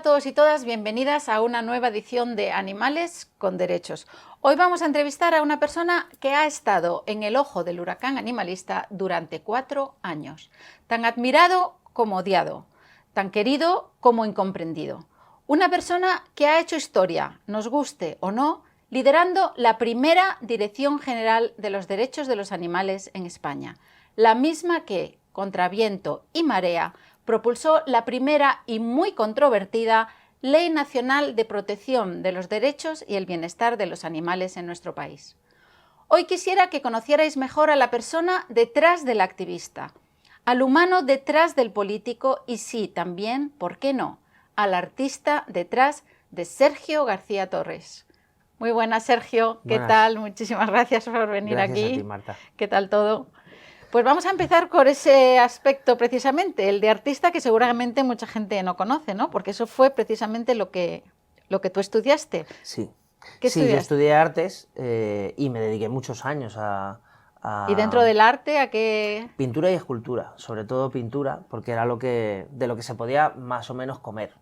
todos y todas, bienvenidas a una nueva edición de Animales con Derechos. Hoy vamos a entrevistar a una persona que ha estado en el ojo del huracán animalista durante 4 años, tan admirado como odiado, tan querido como incomprendido. Una persona que ha hecho historia, nos guste o no, liderando la primera Dirección General de los Derechos de los Animales en España, la misma que, contra viento y marea, propulsó la primera y muy controvertida Ley Nacional de Protección de los Derechos y el Bienestar de los Animales en nuestro país. Hoy quisiera que conocierais mejor a la persona detrás del activista, al humano detrás del político y sí, también, ¿por qué no?, al artista detrás de Sergio García Torres. Muy buenas, Sergio. ¿Qué tal? Muchísimas gracias por venir aquí. Gracias a ti, Marta. ¿Qué tal todo? Pues vamos a empezar por ese aspecto precisamente, el de artista, que seguramente mucha gente no conoce, ¿no? Porque eso fue precisamente lo que tú estudiaste. Sí. ¿Qué sí, yo estudié artes y me dediqué muchos años a... ¿Y dentro del arte a qué? Pintura y escultura, sobre todo pintura, porque era de lo que se podía más o menos comer.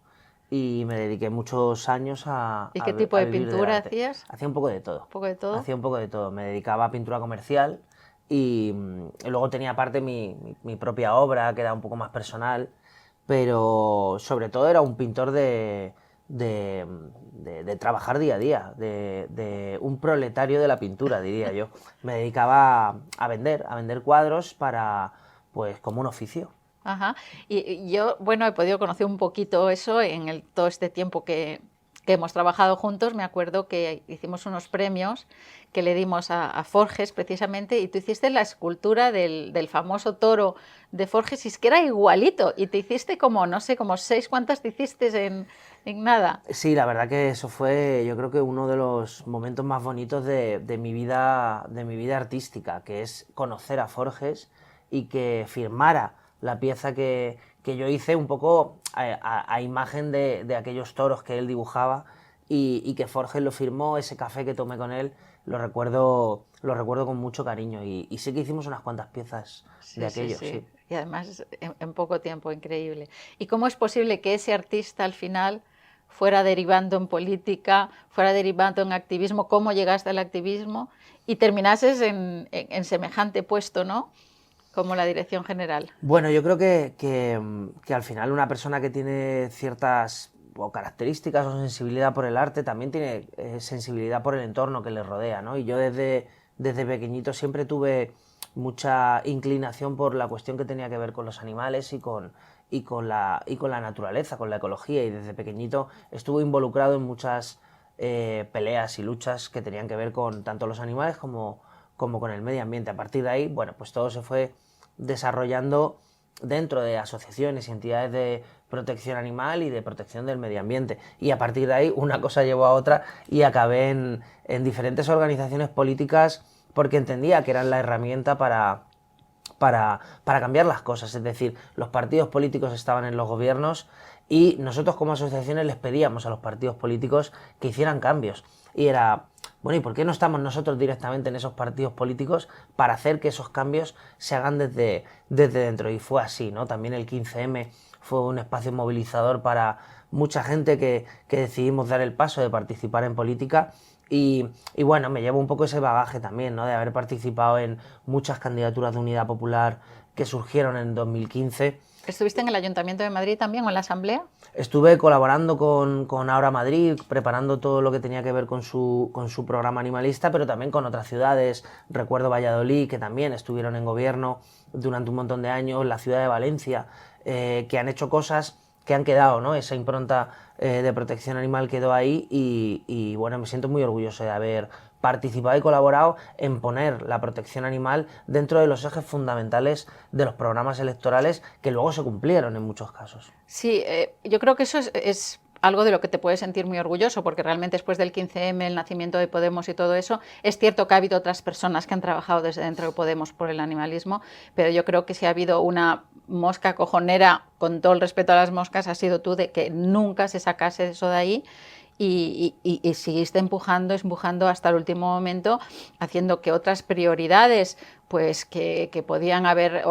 Y me dediqué muchos años a ¿Y qué tipo de pintura hacías? Hacía un poco de todo. ¿Un poco de todo? Hacía un poco de todo. Me dedicaba a pintura comercial y luego tenía aparte mi propia obra, que era un poco más personal, pero sobre todo era un pintor de trabajar día a día, de un proletario de la pintura, diría yo. Me dedicaba a vender cuadros para, pues, como un oficio. Ajá. Y yo, bueno, he podido conocer un poquito eso en todo este tiempo que hemos trabajado juntos. Me acuerdo que hicimos unos premios que le dimos a Forges precisamente, y tú hiciste la escultura del famoso toro de Forges, y es que era igualito, y te hiciste como, no sé, como 6, ¿cuántas te hiciste en nada? Sí, la verdad que eso fue, yo creo que uno de los momentos más bonitos de mi vida artística, que es conocer a Forges y que firmara la pieza que yo hice un poco a imagen de aquellos toros que él dibujaba, y que Forges lo firmó. Ese café que tomé con él lo recuerdo con mucho cariño, y sí que hicimos unas cuantas piezas de aquello. Sí. Y además en poco tiempo, increíble. ¿Y cómo es posible que ese artista al final fuera derivando en política, fuera derivando en activismo? ¿Cómo llegaste al activismo y terminases en semejante puesto, ¿no?, como la Dirección General? Bueno, yo creo que al final una persona que tiene ciertas características o sensibilidad por el arte también tiene sensibilidad por el entorno que le rodea, ¿no? Y yo desde pequeñito siempre tuve mucha inclinación por la cuestión que tenía que ver con los animales y con la naturaleza, con la ecología, y desde pequeñito estuve involucrado en muchas peleas y luchas que tenían que ver con tanto los animales como con el medio ambiente. A partir de ahí, bueno, pues todo se fue desarrollando dentro de asociaciones y entidades de protección animal y de protección del medio ambiente. Y a partir de ahí una cosa llevó a otra y acabé en diferentes organizaciones políticas, porque entendía que eran la herramienta para cambiar las cosas. Es decir, los partidos políticos estaban en los gobiernos y nosotros como asociaciones les pedíamos a los partidos políticos que hicieran cambios. Y era, bueno, ¿y por qué no estamos nosotros directamente en esos partidos políticos para hacer que esos cambios se hagan desde dentro? Y fue así, ¿no? También el 15M fue un espacio movilizador para mucha gente que decidimos dar el paso de participar en política. Y bueno, me llevo un poco ese bagaje también, ¿no?, de haber participado en muchas candidaturas de Unidad Popular que surgieron en 2015. ¿Estuviste en el Ayuntamiento de Madrid también o en la Asamblea? Estuve colaborando con Ahora Madrid, preparando todo lo que tenía que ver con su programa animalista, pero también con otras ciudades. Recuerdo Valladolid, que también estuvieron en gobierno durante un montón de años, la ciudad de Valencia, que han hecho cosas que han quedado, ¿no? Esa impronta de protección animal quedó ahí, y bueno, me siento muy orgulloso de haber participado y colaborado en poner la protección animal dentro de los ejes fundamentales de los programas electorales, que luego se cumplieron en muchos casos. Sí, yo creo que eso es algo de lo que te puedes sentir muy orgulloso, porque realmente después del 15M, el nacimiento de Podemos y todo eso, es cierto que ha habido otras personas que han trabajado desde dentro de Podemos por el animalismo, pero yo creo que si ha habido una mosca cojonera, con todo el respeto a las moscas, ha sido tú, de que nunca se sacase eso de ahí. Y seguiste empujando hasta el último momento, haciendo que otras prioridades, pues que podían haber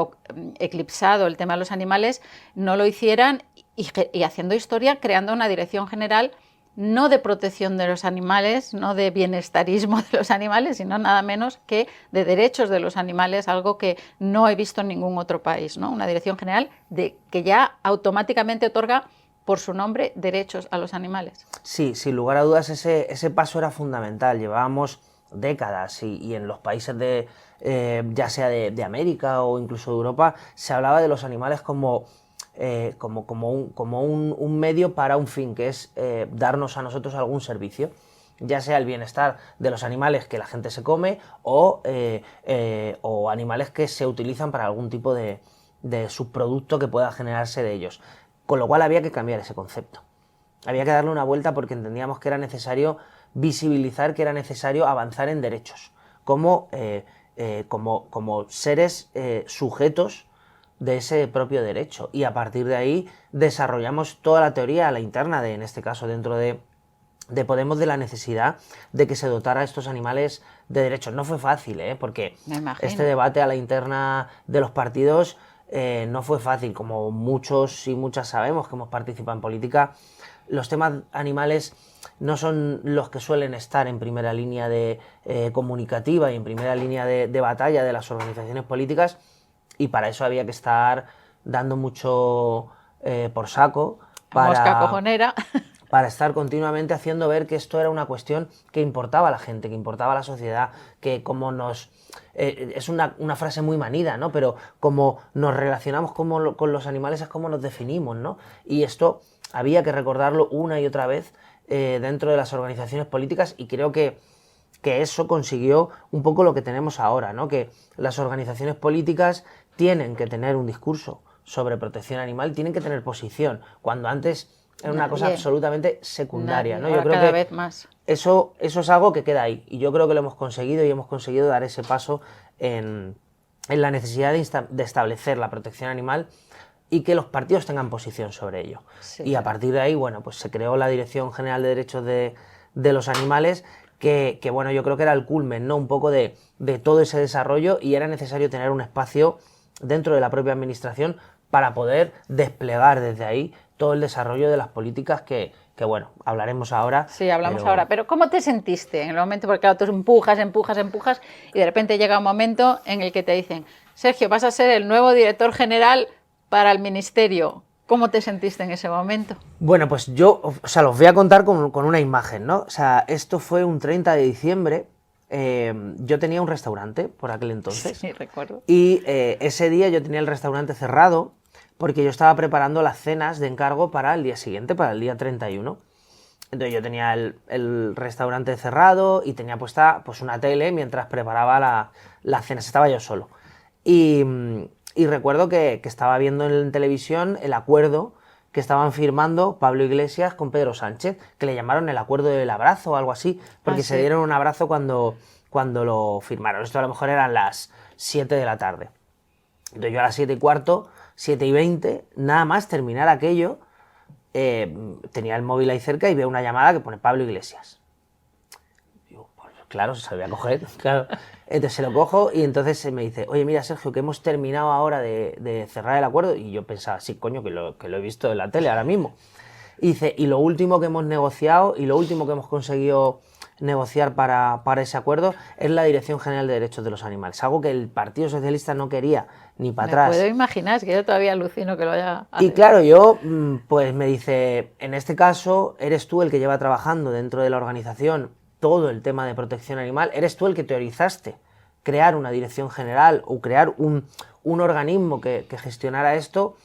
eclipsado el tema de los animales, no lo hicieran, y haciendo historia, creando una dirección general no de protección de los animales, no de bienestarismo de los animales, sino nada menos que de derechos de los animales, algo que no he visto en ningún otro país, ¿no? Una dirección general que ya automáticamente otorga por su nombre derechos a los animales. Sí, sin lugar a dudas ese paso era fundamental. Llevábamos décadas y en los países ya sea de América o incluso de Europa, se hablaba de los animales como un medio para un fin, que es darnos a nosotros algún servicio, ya sea el bienestar de los animales que la gente se come o animales que se utilizan para algún tipo de subproducto que pueda generarse de ellos. Con lo cual había que cambiar ese concepto. Había que darle una vuelta porque entendíamos que era necesario visibilizar, que era necesario avanzar en derechos, como seres sujetos de ese propio derecho, y a partir de ahí desarrollamos toda la teoría, la interna, en este caso dentro de Podemos, de la necesidad de que se dotara a estos animales de derechos. No fue fácil, porque este debate a la interna de los partidos no fue fácil, como muchos y muchas sabemos que hemos participado en política. Los temas animales no son los que suelen estar en primera línea comunicativa y en primera línea de batalla de las organizaciones políticas, y para eso había que estar dando mucho por saco mosca cojonera para estar continuamente haciendo ver que esto era una cuestión que importaba a la gente, que importaba a la sociedad, que como es una frase muy manida, ¿no? Pero como nos relacionamos con los animales es como nos definimos, ¿no? Y esto había que recordarlo una y otra vez dentro de las organizaciones políticas, y creo que eso consiguió un poco lo que tenemos ahora, ¿no? Que las organizaciones políticas tienen que tener un discurso sobre protección animal, tienen que tener posición, cuando antes era una cosa absolutamente secundaria, ¿no? Yo creo cada que vez más. Eso es algo que queda ahí, y yo creo que lo hemos conseguido, y hemos conseguido dar ese paso en la necesidad de establecer la protección animal y que los partidos tengan posición sobre ello. Sí, y a partir de ahí, bueno, pues se creó la Dirección General de Derechos de los Animales, que bueno, yo creo que era el culmen, ¿no? Un poco de todo ese desarrollo, y era necesario tener un espacio dentro de la propia administración para poder desplegar desde ahí todo el desarrollo de las políticas que bueno, hablaremos ahora. Sí, hablamos ahora. Pero ¿cómo te sentiste en el momento? Porque claro, tú empujas y de repente llega un momento en el que te dicen: Sergio, vas a ser el nuevo director general para el ministerio. ¿Cómo te sentiste en ese momento? Bueno, pues yo, los voy a contar con una imagen, ¿no? O sea, esto fue un 30 de diciembre. Yo tenía un restaurante por aquel entonces. Sí, recuerdo. Y ese día yo tenía el restaurante cerrado porque yo estaba preparando las cenas de encargo para el día siguiente, para el día 31. Entonces yo tenía el restaurante cerrado y tenía puesta pues una tele mientras preparaba las cenas. Estaba yo solo. Y recuerdo que estaba viendo en televisión el acuerdo que estaban firmando Pablo Iglesias con Pedro Sánchez, que le llamaron el acuerdo del abrazo o algo así, porque se dieron un abrazo cuando lo firmaron. Esto a lo mejor eran las 7 de la tarde. Entonces yo a las 7:15, 7:20, nada más terminar aquello, tenía el móvil ahí cerca y veo una llamada que pone Pablo Iglesias. Digo, pues claro, se lo voy a coger, claro. Entonces se lo cojo y entonces me dice: oye, mira, Sergio, que hemos terminado ahora de cerrar el acuerdo. Y yo pensaba: sí, coño, que lo he visto en la tele ahora mismo. Y dice: y lo último que hemos negociado y lo último que hemos conseguido negociar para ese acuerdo es la Dirección General de Derechos de los Animales, algo que el Partido Socialista no quería ni para atrás. Me puedo imaginar, es que yo todavía alucino que lo haya... Y claro, yo, pues me dice: en este caso, eres tú el que lleva trabajando dentro de la organización todo el tema de protección animal, eres tú el que teorizaste crear una dirección general o crear un organismo que gestionara esto.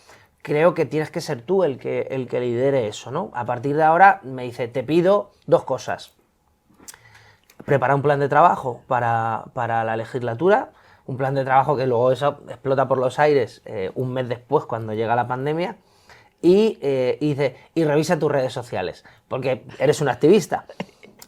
Creo que tienes que ser tú el que lidere eso, ¿no? A partir de ahora, me dice, te pido dos cosas. Prepara un plan de trabajo para la legislatura, un plan de trabajo que luego eso explota por los aires un mes después, cuando llega la pandemia, y dice, y revisa tus redes sociales, porque eres un activista.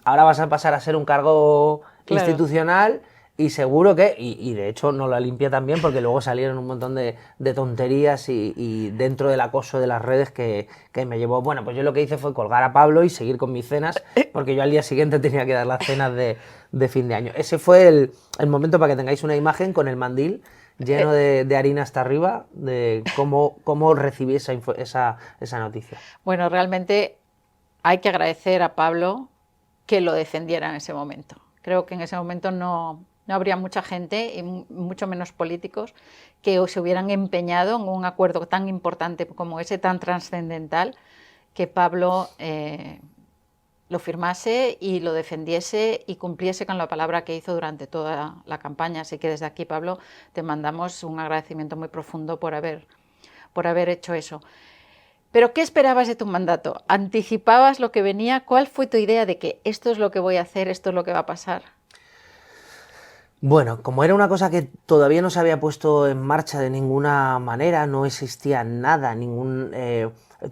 Ahora vas a pasar a ser un cargo institucional. Y seguro que, y de hecho no la limpia también, porque luego salieron un montón de tonterías y dentro del acoso de las redes que me llevó. Bueno, pues yo lo que hice fue colgar a Pablo y seguir con mis cenas, porque yo al día siguiente tenía que dar las cenas de fin de año. Ese fue el momento, para que tengáis una imagen, con el mandil lleno de harina hasta arriba de cómo recibí esa noticia. Bueno, realmente hay que agradecer a Pablo que lo defendiera en ese momento. Creo que en ese momento no habría mucha gente, y mucho menos políticos, que se hubieran empeñado en un acuerdo tan importante como ese, tan trascendental, que Pablo lo firmase y lo defendiese y cumpliese con la palabra que hizo durante toda la campaña. Así que desde aquí, Pablo, te mandamos un agradecimiento muy profundo por haber hecho eso. ¿Pero qué esperabas de tu mandato? ¿Anticipabas lo que venía? ¿Cuál fue tu idea de que esto es lo que voy a hacer, esto es lo que va a pasar? Bueno, como era una cosa que todavía no se había puesto en marcha de ninguna manera, no existía nada,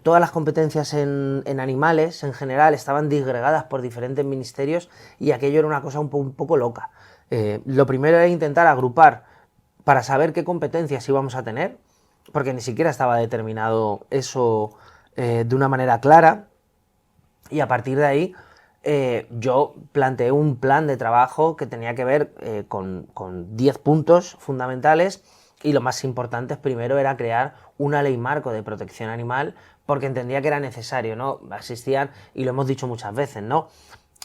todas las competencias en animales en general estaban disgregadas por diferentes ministerios y aquello era una cosa un poco loca. Lo primero era intentar agrupar para saber qué competencias íbamos a tener, porque ni siquiera estaba determinado eso de una manera clara, y a partir de ahí yo planteé un plan de trabajo que tenía que ver con 10 puntos fundamentales, y lo más importante primero era crear una ley marco de protección animal, porque entendía que era necesario, ¿no? Existían, y lo hemos dicho muchas veces, ¿no?,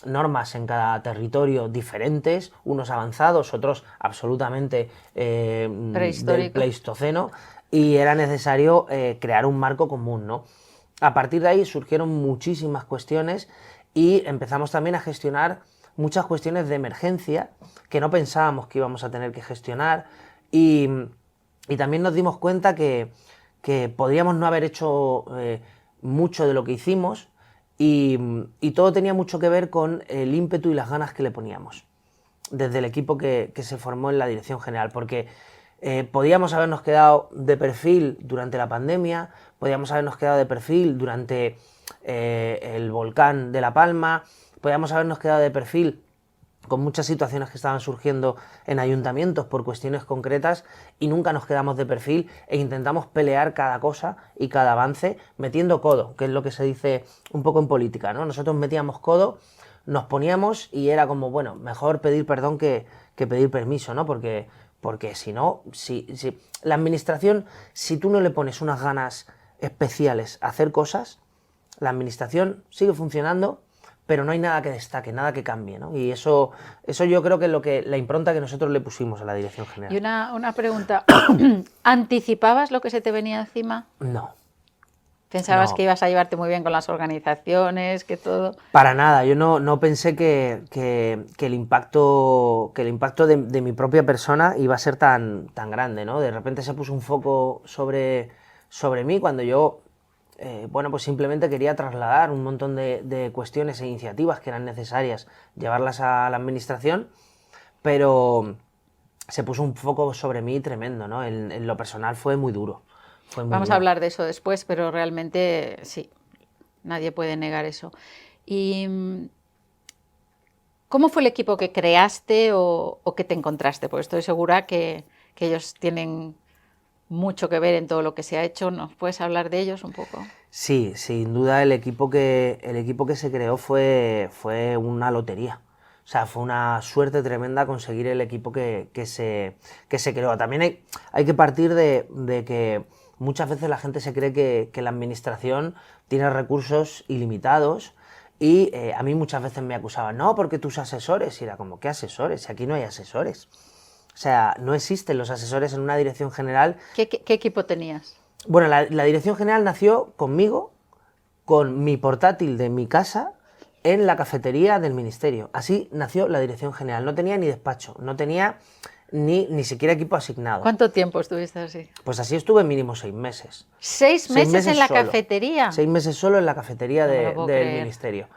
normas en cada territorio diferentes, unos avanzados, otros absolutamente del Pleistoceno, y era necesario crear un marco común, ¿no? A partir de ahí surgieron muchísimas cuestiones y empezamos también a gestionar muchas cuestiones de emergencia que no pensábamos que íbamos a tener que gestionar, y también nos dimos cuenta que podríamos no haber hecho mucho de lo que hicimos, y todo tenía mucho que ver con el ímpetu y las ganas que le poníamos desde el equipo que se formó en la dirección general, porque podíamos habernos quedado de perfil durante la pandemia, podíamos habernos quedado de perfil durante el volcán de La Palma, podíamos habernos quedado de perfil con muchas situaciones que estaban surgiendo en ayuntamientos por cuestiones concretas, y nunca nos quedamos de perfil e intentamos pelear cada cosa y cada avance metiendo codo, que es lo que se dice un poco en política, ¿no? Nosotros metíamos codo, nos poníamos y era como, bueno, mejor pedir perdón que pedir permiso, ¿no? Porque si no, si la administración, si tú no le pones unas ganas especiales a hacer cosas, la administración sigue funcionando, pero no hay nada que destaque, nada que cambie, ¿no? Y eso yo creo que es la impronta que nosotros le pusimos a la dirección general. Y una pregunta, ¿anticipabas lo que se te venía encima? No. ¿Pensabas que ibas a llevarte muy bien con las organizaciones, que todo? Para nada, yo no pensé que el impacto de mi propia persona iba a ser tan grande, ¿no? De repente se puso un foco sobre mí cuando yo pues simplemente quería trasladar un montón de cuestiones e iniciativas que eran necesarias llevarlas a la administración, pero se puso un foco sobre mí tremendo, ¿no? En lo personal fue muy duro. Vamos a hablar de eso después, pero realmente sí, nadie puede negar eso. ¿Y cómo fue el equipo que creaste o que te encontraste? Porque estoy segura que ellos tienen mucho que ver en todo lo que se ha hecho. ¿Nos puedes hablar de ellos un poco? Sí, sin duda el equipo que se creó fue una lotería. O sea, fue una suerte tremenda conseguir el equipo que se creó. También hay que partir de que muchas veces la gente se cree que la administración tiene recursos ilimitados, y a mí muchas veces me acusaban, no, porque tus asesores, y era como, ¿qué asesores? Si aquí no hay asesores. O sea, no existen los asesores en una dirección general. ¿Qué equipo tenías? Bueno, la dirección general nació conmigo, con mi portátil de mi casa, en la cafetería del ministerio. Así nació la dirección general. No tenía ni despacho, no tenía ni siquiera equipo asignado. ¿Cuánto tiempo estuviste así? Pues así estuve mínimo 6 meses. ¿6 meses en la solo. cafetería? 6 meses solo en la cafetería del ministerio.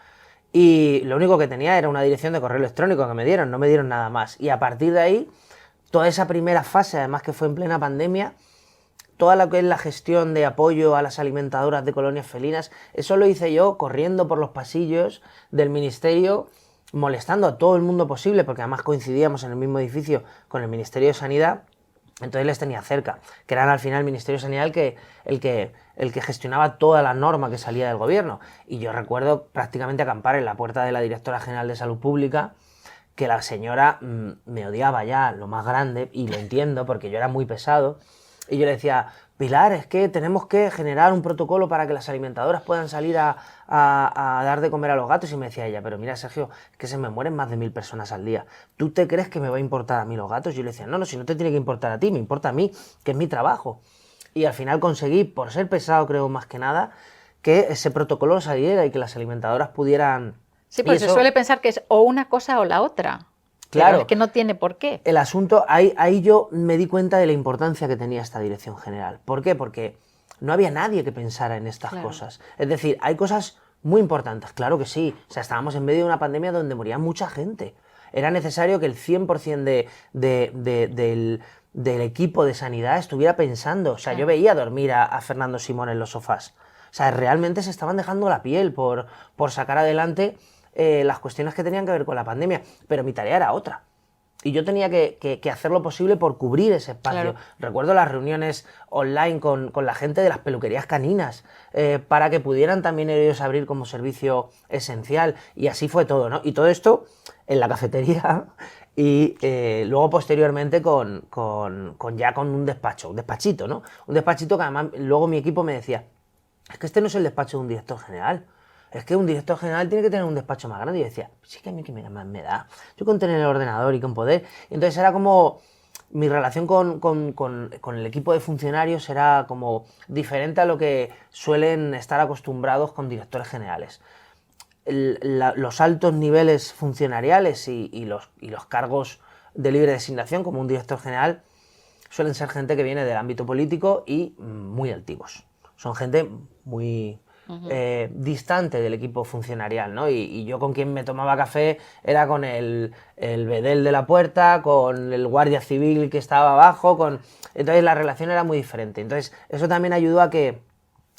Y lo único que tenía era una dirección de correo electrónico que me dieron, no me dieron nada más. Y a partir de ahí, toda esa primera fase, además que fue en plena pandemia, toda lo que es la gestión de apoyo a las alimentadoras de colonias felinas, eso lo hice yo corriendo por los pasillos del ministerio, molestando a todo el mundo posible, porque además coincidíamos en el mismo edificio con el Ministerio de Sanidad, entonces les tenía cerca, que eran al final el Ministerio de Sanidad el que gestionaba toda la norma que salía del gobierno. Y yo recuerdo prácticamente acampar en la puerta de la Directora General de Salud Pública, que la señora me odiaba ya lo más grande, y lo entiendo porque yo era muy pesado, y yo le decía, Pilar, es que tenemos que generar un protocolo para que las alimentadoras puedan salir a dar de comer a los gatos, y me decía ella, pero mira, Sergio, es que se me mueren más de 1000 personas al día, ¿tú te crees que me va a importar a mí los gatos? Y yo le decía, no, no, si no te tiene que importar a ti, me importa a mí, que es mi trabajo. Y al final conseguí, por ser pesado creo más que nada, que ese protocolo saliera y que las alimentadoras pudieran... Sí, pues se suele pensar que es o una cosa o la otra. Claro. Pero es que no tiene por qué. El asunto, ahí yo me di cuenta de la importancia que tenía esta dirección general. ¿Por qué? Porque no había nadie que pensara en estas cosas. Es decir, hay cosas muy importantes, claro que sí. O sea, estábamos en medio de una pandemia donde moría mucha gente. Era necesario que el 100% del equipo de sanidad estuviera pensando. O sea, yo veía dormir a Fernando Simón en los sofás. O sea, realmente se estaban dejando la piel por sacar adelante las cuestiones que tenían que ver con la pandemia, pero mi tarea era otra. Y yo tenía que hacer lo posible por cubrir ese espacio. Claro. Recuerdo las reuniones online con la gente de las peluquerías caninas, para que pudieran también ellos abrir como servicio esencial. Y así fue todo, ¿no? Y todo esto en la cafetería y luego posteriormente con un despacho, un despachito, ¿no? Un despachito que además luego mi equipo me decía, es que este no es el despacho de un director general. Es que un director general tiene que tener un despacho más grande. Y yo decía, sí que a mí que más me da. Yo con tener el ordenador y con poder. Y entonces era como, mi relación con el equipo de funcionarios era como diferente a lo que suelen estar acostumbrados con directores generales. Los altos niveles funcionariales y los cargos de libre designación, como un director general, suelen ser gente que viene del ámbito político y muy altivos. Son gente muy... distante del equipo funcionarial, ¿no? Y yo con quien me tomaba café era con el bedel de la puerta, con el guardia civil que estaba abajo, entonces la relación era muy diferente. Entonces eso también ayudó a que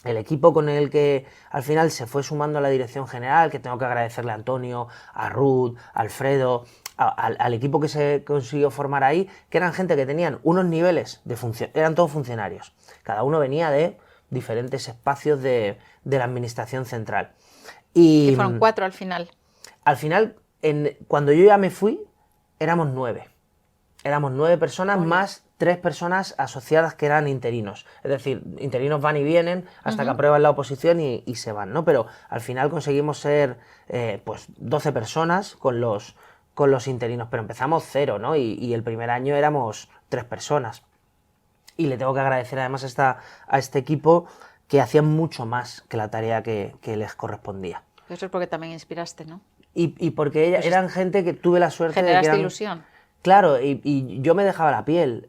el equipo con el que al final se fue sumando a la dirección general, que tengo que agradecerle a Antonio, a Ruth, a Alfredo, al equipo que se consiguió formar ahí, que eran gente que tenían unos niveles de función, eran todos funcionarios, cada uno venía de diferentes espacios de la administración central. Y fueron 4 al final. Al final, cuando yo ya me fui, éramos 9. Éramos 9 personas más 3 personas asociadas que eran interinos. Es decir, interinos van y vienen hasta que aprueban la oposición y se van, ¿no? Pero al final conseguimos ser pues 12 personas con los interinos, pero empezamos 0, ¿no? Y el primer año éramos 3 personas. Y le tengo que agradecer además a este equipo que hacían mucho más que la tarea que les correspondía. Eso es porque también inspiraste, ¿no? Y porque eran gente que tuve la suerte de que generaste ilusión. Claro, y yo me dejaba la piel.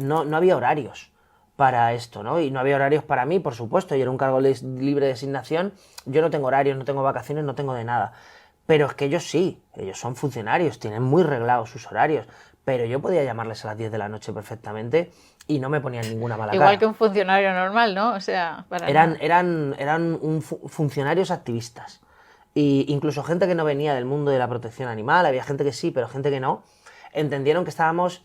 No había horarios para esto, ¿no? Y no había horarios para mí, por supuesto. Yo era un cargo libre de designación. Yo no tengo horarios, no tengo vacaciones, no tengo de nada. Pero es que ellos sí, ellos son funcionarios, tienen muy reglados sus horarios. Pero yo podía llamarles a las 10 de la noche perfectamente y no me ponían ninguna mala cara. Igual que un funcionario normal, ¿no? O sea, eran funcionarios activistas. Y incluso gente que no venía del mundo de la protección animal, había gente que sí, pero gente que no, entendieron que estábamos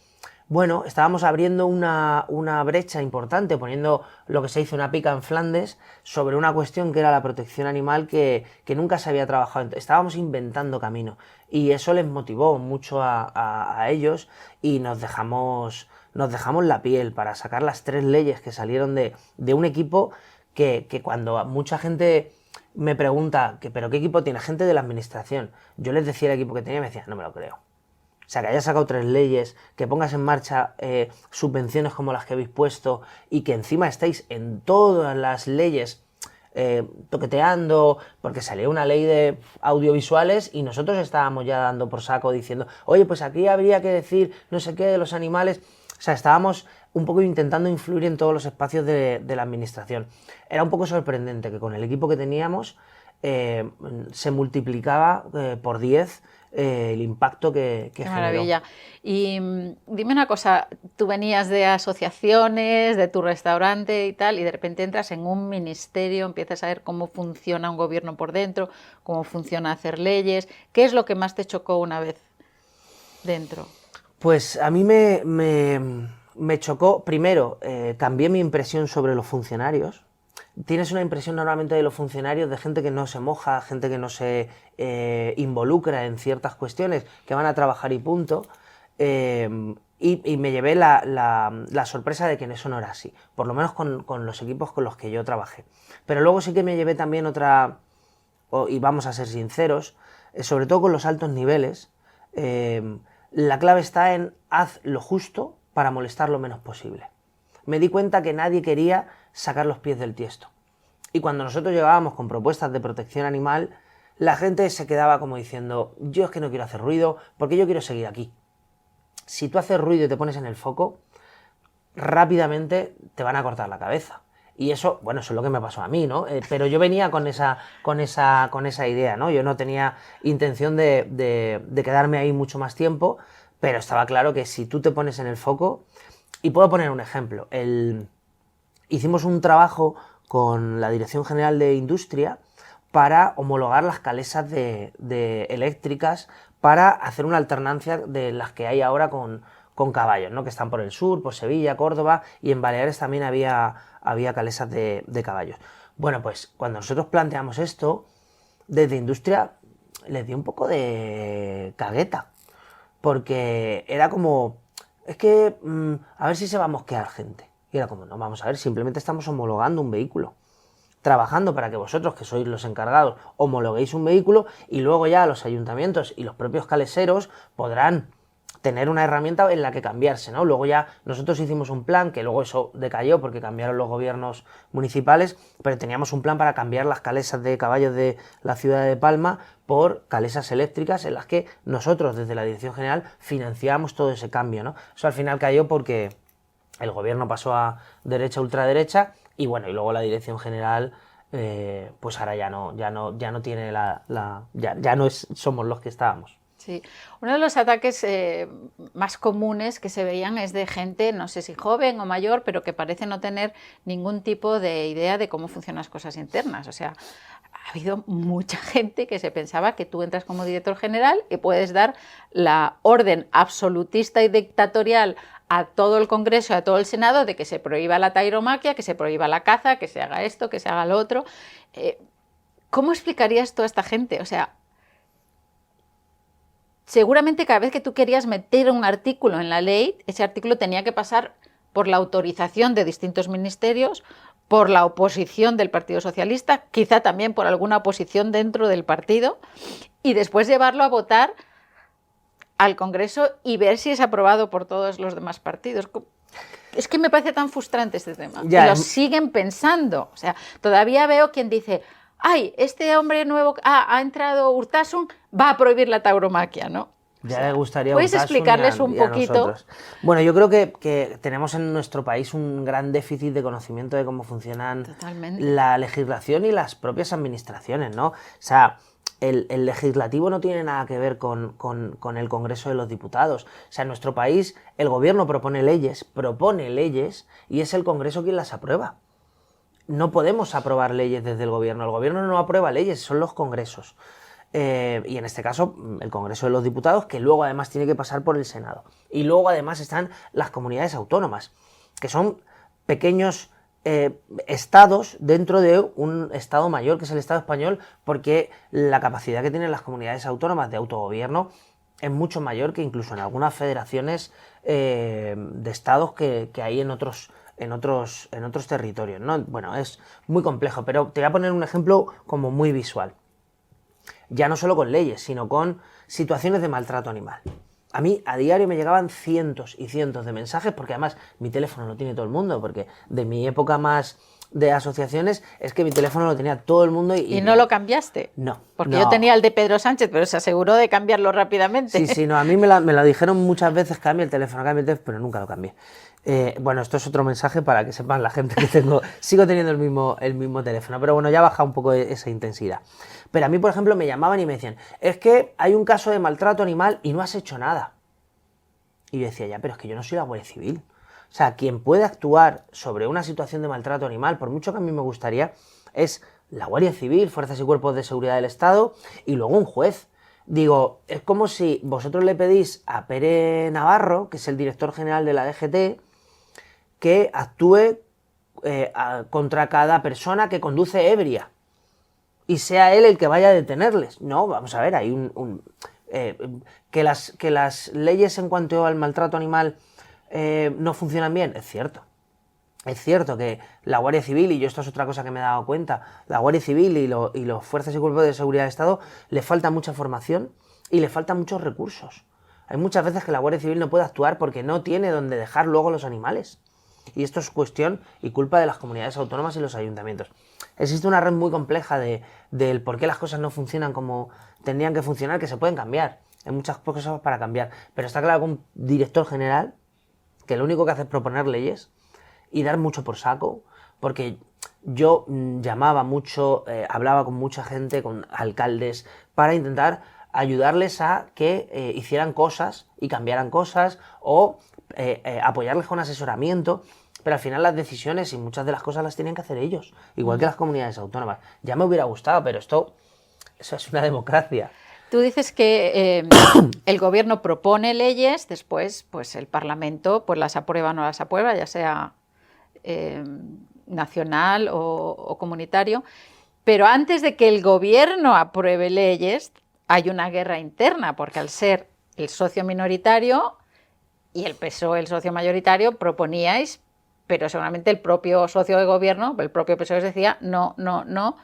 abriendo una brecha importante, poniendo lo que se dice una pica en Flandes sobre una cuestión que era la protección animal que nunca se había trabajado. Estábamos inventando camino y eso les motivó mucho a ellos y nos dejamos la piel para sacar las 3 leyes que salieron de un equipo que cuando mucha gente me pregunta, ¿pero qué equipo tiene? Gente de la administración. Yo les decía el equipo que tenía y me decían, no me lo creo. O sea, que hayas sacado 3 leyes, que pongas en marcha subvenciones como las que habéis puesto y que encima estáis en todas las leyes toqueteando, porque salió una ley de audiovisuales y nosotros estábamos ya dando por saco diciendo, oye, pues aquí habría que decir no sé qué de los animales. O sea, estábamos un poco intentando influir en todos los espacios de la administración. Era un poco sorprendente que con el equipo que teníamos se multiplicaba por 10 el impacto que generó. Maravilla. Y dime una cosa, tú venías de asociaciones, de tu restaurante y tal, y de repente entras en un ministerio, empiezas a ver cómo funciona un gobierno por dentro, cómo funciona hacer leyes. ¿Qué es lo que más te chocó una vez dentro? Pues a mí me chocó, primero, cambié mi impresión sobre los funcionarios. tienes una impresión normalmente de los funcionarios de gente que no se moja, gente que no se involucra en ciertas cuestiones, que van a trabajar y punto. Y me llevé la sorpresa de que en eso no era así, por lo menos con los equipos con los que yo trabajé. Pero luego sí que me llevé también otra, y vamos a ser sinceros, sobre todo con los altos niveles, la clave está en haz lo justo para molestar lo menos posible. Me di cuenta que nadie quería sacar los pies del tiesto. Y cuando nosotros llegábamos con propuestas de protección animal, la gente se quedaba como diciendo, yo es que no quiero hacer ruido porque yo quiero seguir aquí. Si tú haces ruido y te pones en el foco, rápidamente te van a cortar la cabeza. Y eso, bueno, eso es lo que me pasó a mí, ¿no? Pero yo venía con esa idea, ¿no? Yo no tenía intención de quedarme ahí mucho más tiempo, pero estaba claro que si tú te pones en el foco... Y puedo poner un ejemplo. Hicimos un trabajo con la Dirección General de Industria para homologar las calesas de eléctricas para hacer una alternancia de las que hay ahora con caballos, ¿no? Que están por el sur, por Sevilla, Córdoba, y en Baleares también había calesas de caballos. Bueno, pues cuando nosotros planteamos esto, desde Industria les dio un poco de cagueta, porque era como... es que, a ver si se va a mosquear gente. Y era como, no, vamos a ver, simplemente estamos homologando un vehículo. Trabajando para que vosotros, que sois los encargados, homologuéis un vehículo y luego ya los ayuntamientos y los propios caleseros podrán tener una herramienta en la que cambiarse, ¿no? Luego ya nosotros hicimos un plan, que luego eso decayó porque cambiaron los gobiernos municipales, pero teníamos un plan para cambiar las calesas de caballos de la ciudad de Palma por calesas eléctricas en las que nosotros desde la Dirección General financiamos todo ese cambio, ¿no? Eso al final cayó porque el gobierno pasó a derecha, ultraderecha, y bueno, y luego la Dirección General pues ahora ya no tiene ya no somos los que estábamos. Sí, uno de los ataques más comunes que se veían es de gente, no sé si joven o mayor, pero que parece no tener ningún tipo de idea de cómo funcionan las cosas internas. O sea, ha habido mucha gente que se pensaba que tú entras como director general y puedes dar la orden absolutista y dictatorial a todo el Congreso, a todo el Senado, de que se prohíba la tauromaquia, que se prohíba la caza, que se haga esto, que se haga lo otro. ¿Cómo explicarías esto a esta gente? O sea, seguramente cada vez que tú querías meter un artículo en la ley, ese artículo tenía que pasar por la autorización de distintos ministerios, por la oposición del Partido Socialista, quizá también por alguna oposición dentro del partido, y después llevarlo a votar al Congreso y ver si es aprobado por todos los demás partidos. Es que me parece tan frustrante este tema. Ya, y lo siguen pensando. O sea, todavía veo quien dice, ay, este hombre nuevo ha entrado Urtasun, va a prohibir la tauromaquia, ¿no? Ya, o sea, le gustaría. ¿Puedes explicarles un poquito? Bueno, yo creo que tenemos en nuestro país un gran déficit de conocimiento de cómo funcionan la legislación y las propias administraciones, ¿no? O sea, el legislativo no tiene nada que ver con el Congreso de los Diputados. O sea, en nuestro país el gobierno propone leyes y es el Congreso quien las aprueba. No podemos aprobar leyes desde el gobierno no aprueba leyes, son los congresos. Y en este caso el Congreso de los Diputados, que luego además tiene que pasar por el Senado. Y luego además están las comunidades autónomas, que son pequeños estados dentro de un estado mayor, que es el Estado español, porque la capacidad que tienen las comunidades autónomas de autogobierno es mucho mayor que incluso en algunas federaciones de estados que hay en otros territorios, ¿no? Bueno, es muy complejo, pero te voy a poner un ejemplo como muy visual. Ya no solo con leyes, sino con situaciones de maltrato animal. A mí a diario me llegaban cientos y cientos de mensajes, porque además mi teléfono lo tiene todo el mundo, porque de mi época más de asociaciones es que mi teléfono lo tenía todo el mundo. ¿Y no lo cambiaste? No. Porque yo tenía el de Pedro Sánchez, pero se aseguró de cambiarlo rápidamente. Sí, no, a mí me lo dijeron muchas veces, cambia el teléfono, pero nunca lo cambié. Bueno, esto es otro mensaje para que sepan la gente que sigo teniendo el mismo teléfono, pero bueno, ya baja un poco esa intensidad. Pero a mí, por ejemplo, me llamaban y me decían, es que hay un caso de maltrato animal y no has hecho nada. Y yo decía, ya, pero es que yo no soy la Guardia Civil. O sea, quien puede actuar sobre una situación de maltrato animal, por mucho que a mí me gustaría, es la Guardia Civil, Fuerzas y Cuerpos de Seguridad del Estado y luego un juez. Digo, es como si vosotros le pedís a Pere Navarro, que es el director general de la DGT, que actúe contra cada persona que conduce ebria y sea él el que vaya a detenerles. No, vamos a ver, hay que las leyes en cuanto al maltrato animal no funcionan bien, es cierto. Es cierto que la Guardia Civil, y yo esto es otra cosa que me he dado cuenta, la Guardia Civil y los fuerzas y cuerpos de seguridad del Estado le falta mucha formación y le faltan muchos recursos. Hay muchas veces que la Guardia Civil no puede actuar porque no tiene donde dejar luego los animales. Y esto es cuestión y culpa de las comunidades autónomas y los ayuntamientos. Existe una red muy compleja del por qué las cosas no funcionan como tendrían que funcionar, que se pueden cambiar. Hay muchas cosas para cambiar. Pero está claro que un director general, que lo único que hace es proponer leyes y dar mucho por saco, porque yo llamaba mucho, hablaba con mucha gente, con alcaldes, para intentar ayudarles a que hicieran cosas y cambiaran cosas o apoyarles con asesoramiento, pero al final las decisiones y muchas de las cosas las tienen que hacer ellos, igual que las comunidades autónomas. Ya me hubiera gustado, pero eso es una democracia. Tú dices que el gobierno propone leyes, después pues el Parlamento pues las aprueba o no las aprueba, ya sea nacional o comunitario, pero antes de que el gobierno apruebe leyes hay una guerra interna, porque al ser el socio minoritario y el PSOE el socio mayoritario proponíais, pero seguramente el propio socio de gobierno, el propio PSOE os decía no, no, no,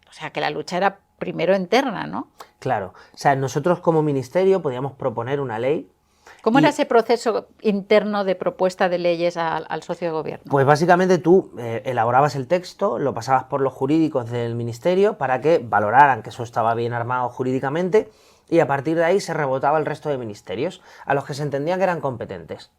o sea que la lucha era primero interna, ¿no? Claro, o sea, nosotros como ministerio podíamos proponer una ley. ¿Cómo era ese proceso interno de propuesta de leyes al socio de gobierno? Pues básicamente tú elaborabas el texto, lo pasabas por los jurídicos del ministerio para que valoraran que eso estaba bien armado jurídicamente y a partir de ahí se rebotaba al resto de ministerios, a los que se entendían que eran competentes.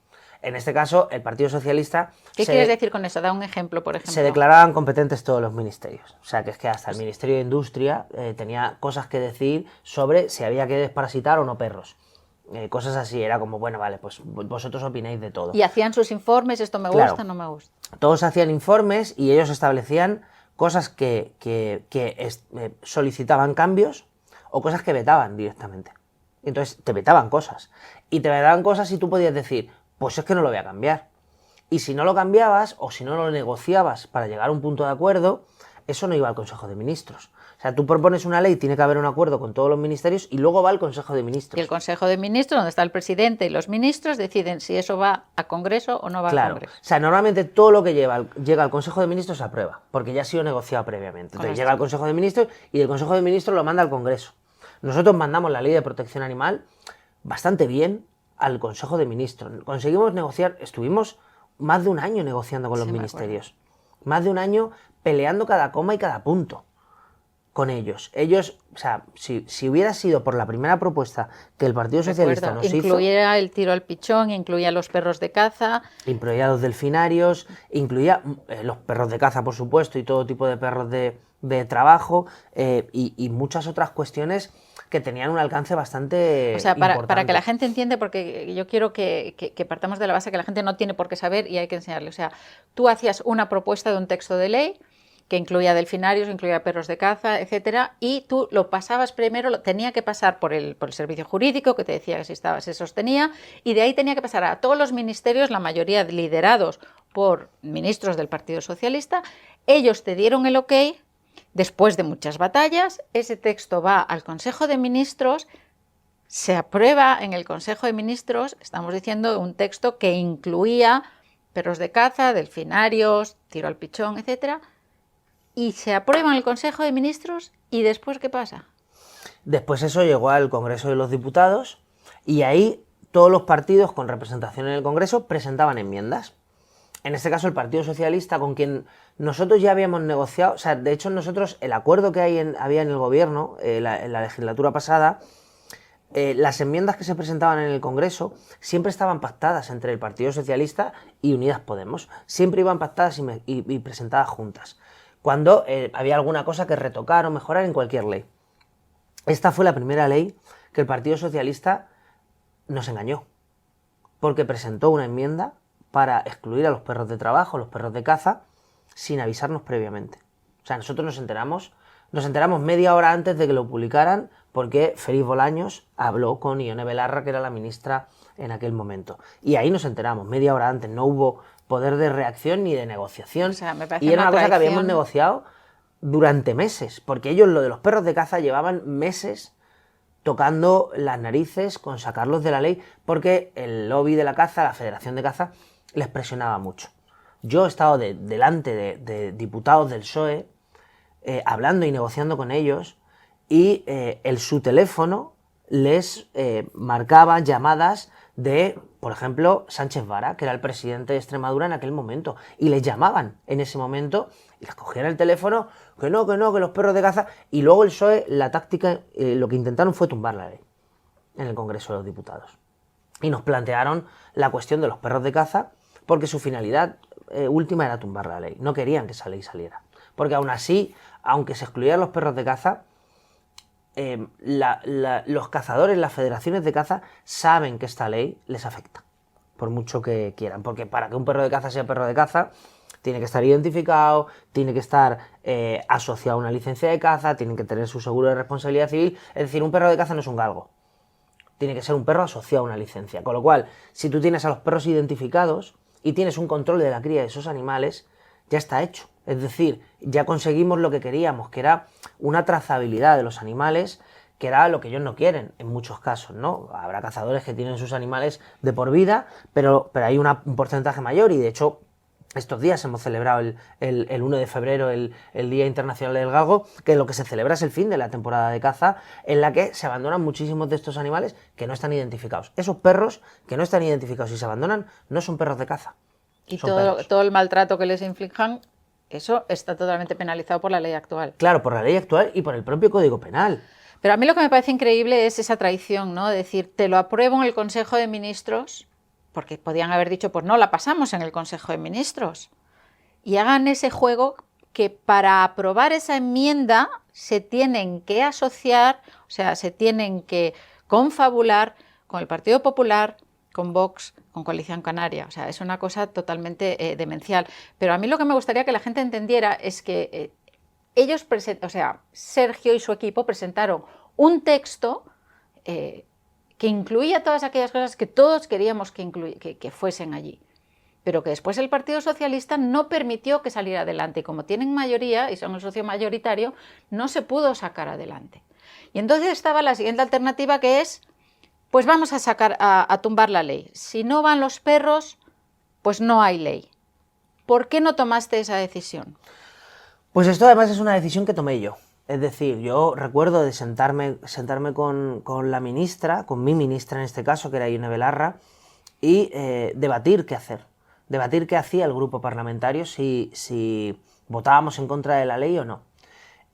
En este caso, el Partido Socialista... ¿Qué quieres decir con eso? Da un ejemplo, por ejemplo. Se declaraban competentes todos los ministerios. O sea, que es que hasta el Ministerio de Industria tenía cosas que decir sobre si había que desparasitar o no perros. Cosas así, era como, bueno, vale, pues vosotros opináis de todo. Y hacían sus informes, esto me gusta, no me gusta. Todos hacían informes y ellos establecían cosas que solicitaban cambios o cosas que vetaban directamente. Entonces te vetaban cosas. Y te vetaban cosas y tú podías decir, pues es que no lo voy a cambiar. Y si no lo cambiabas o si no lo negociabas para llegar a un punto de acuerdo, eso no iba al Consejo de Ministros. O sea, tú propones una ley, tiene que haber un acuerdo con todos los ministerios y luego va al Consejo de Ministros. Y el Consejo de Ministros, donde está el presidente y los ministros, deciden si eso va a Congreso o no va a Congreso. O sea, normalmente todo lo que llega al Consejo de Ministros se aprueba, porque ya ha sido negociado previamente. Entonces llega al Consejo de Ministros y el Consejo de Ministros lo manda al Congreso. Nosotros mandamos la Ley de Protección Animal bastante bien al Consejo de Ministros. Conseguimos negociar, estuvimos más de un año negociando con los ministerios. Más de un año peleando cada coma y cada punto con ellos. Ellos, o sea, si hubiera sido por la primera propuesta que el Partido Socialista nos hizo... Incluía el tiro al pichón, incluía los perros de caza... Incluía los delfinarios, incluía los perros de caza, por supuesto, y todo tipo de perros de trabajo, y muchas otras cuestiones que tenían un alcance bastante importante. Para que la gente entienda, porque yo quiero que partamos de la base que la gente no tiene por qué saber y hay que enseñarle. O sea, tú hacías una propuesta de un texto de ley que incluía delfinarios, incluía perros de caza, etcétera, y tú lo pasabas primero, tenía que pasar por el servicio jurídico, que te decía que si estaba, se sostenía, y de ahí tenía que pasar a todos los ministerios, la mayoría liderados por ministros del Partido Socialista. Ellos te dieron el ok. Después de muchas batallas, ese texto va al Consejo de Ministros, se aprueba en el Consejo de Ministros, estamos diciendo un texto que incluía perros de caza, delfinarios, tiro al pichón, etcétera, y se aprueba en el Consejo de Ministros, ¿y después qué pasa? Después eso llegó al Congreso de los Diputados y ahí todos los partidos con representación en el Congreso presentaban enmiendas. En este caso el Partido Socialista, con quien nosotros ya habíamos negociado, o sea, de hecho nosotros, el acuerdo que había en el gobierno, en la legislatura pasada, las enmiendas que se presentaban en el Congreso siempre estaban pactadas entre el Partido Socialista y Unidas Podemos. Siempre iban pactadas y presentadas juntas, cuando había alguna cosa que retocar o mejorar en cualquier ley. Esta fue la primera ley que el Partido Socialista nos engañó, porque presentó una enmienda para excluir a los perros de trabajo, los perros de caza, sin avisarnos previamente. O sea, nosotros nos enteramos media hora antes de que lo publicaran porque Félix Bolaños habló con Ione Belarra, que era la ministra en aquel momento. Y ahí nos enteramos, media hora antes, no hubo poder de reacción ni de negociación. O sea, me parece y era una cosa que traición. habíamos negociado durante meses, porque ellos lo de los perros de caza llevaban meses tocando las narices con sacarlos de la ley, porque el lobby de la caza, la Federación de Caza, les presionaba mucho. Yo he estado delante de diputados del PSOE hablando y negociando con ellos, y su teléfono les marcaba llamadas de, por ejemplo, Sánchez Vara, que era el presidente de Extremadura en aquel momento, y les llamaban en ese momento y les cogían el teléfono, que no, que los perros de caza, y luego el PSOE, la táctica, lo que intentaron fue tumbar la ley en el Congreso de los Diputados. Y nos plantearon la cuestión de los perros de caza, porque su finalidad última era tumbar la ley. No querían que esa ley saliera. Porque aún así, aunque se excluyeran los perros de caza, los cazadores, las federaciones de caza, saben que esta ley les afecta, por mucho que quieran. Porque para que un perro de caza sea perro de caza, tiene que estar identificado, tiene que estar asociado a una licencia de caza, tiene que tener su seguro de responsabilidad civil. Es decir, un perro de caza no es un galgo. Tiene que ser un perro asociado a una licencia. Con lo cual, si tú tienes a los perros identificados y tienes un control de la cría de esos animales, ya está hecho. Es decir, ya conseguimos lo que queríamos, que era una trazabilidad de los animales, que era lo que ellos no quieren en muchos casos, ¿no? Habrá cazadores que tienen sus animales de por vida, pero hay un porcentaje mayor, y de hecho estos días hemos celebrado el 1 de febrero, el Día Internacional del Galgo, que lo que se celebra es el fin de la temporada de caza, en la que se abandonan muchísimos de estos animales que no están identificados. Esos perros que no están identificados y se abandonan no son perros de caza. Y todo el maltrato que les inflijan, eso está totalmente penalizado por la ley actual. Claro, por la ley actual y por el propio Código Penal. Pero a mí lo que me parece increíble es esa traición, ¿no? De decir, te lo apruebo en el Consejo de Ministros, porque podían haber dicho, pues no, la pasamos en el Consejo de Ministros. Y hagan ese juego que para aprobar esa enmienda se tienen que asociar, o sea, se tienen que confabular con el Partido Popular, con Vox, con Coalición Canaria. O sea, es una cosa totalmente demencial. Pero a mí lo que me gustaría que la gente entendiera es que ellos, Sergio y su equipo presentaron un texto que incluía todas aquellas cosas que todos queríamos que fuesen allí, pero que después el Partido Socialista no permitió que saliera adelante, y como tienen mayoría y son el socio mayoritario, no se pudo sacar adelante. Y entonces estaba la siguiente alternativa, que es, pues vamos a tumbar la ley. Si no van los perros, pues no hay ley. ¿Por qué no tomaste esa decisión? Pues esto además es una decisión que tomé yo. Es decir, yo recuerdo de sentarme con la ministra, con mi ministra en este caso, que era Ione Belarra, y debatir qué hacer. Debatir qué hacía el grupo parlamentario, si votábamos en contra de la ley o no.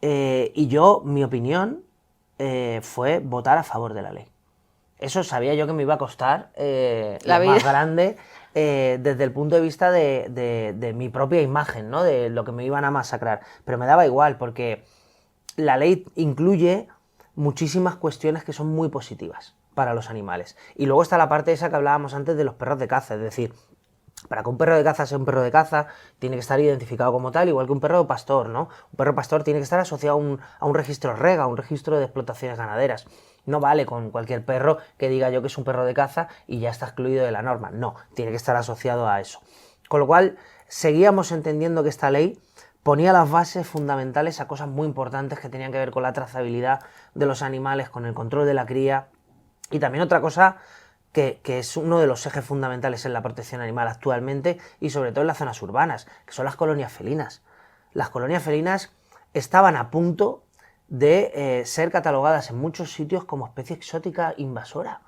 Y mi opinión fue votar a favor de la ley. Eso sabía yo que me iba a costar la vida más grande desde el punto de vista de mi propia imagen, ¿no? De lo que me iban a masacrar. Pero me daba igual, porque la ley incluye muchísimas cuestiones que son muy positivas para los animales. Y luego está la parte esa que hablábamos antes de los perros de caza, es decir, para que un perro de caza sea un perro de caza, tiene que estar identificado como tal, igual que un perro pastor, ¿no? Un perro pastor tiene que estar asociado a un registro REGA, un registro de explotaciones ganaderas. No vale con cualquier perro que diga yo que es un perro de caza y ya está excluido de la norma. No, tiene que estar asociado a eso. Con lo cual, seguíamos entendiendo que esta ley ponía las bases fundamentales a cosas muy importantes que tenían que ver con la trazabilidad de los animales, con el control de la cría, y también otra cosa que es uno de los ejes fundamentales en la protección animal actualmente, y sobre todo en las zonas urbanas, que son las colonias felinas. Las colonias felinas estaban a punto de ser catalogadas en muchos sitios como especie exótica invasora.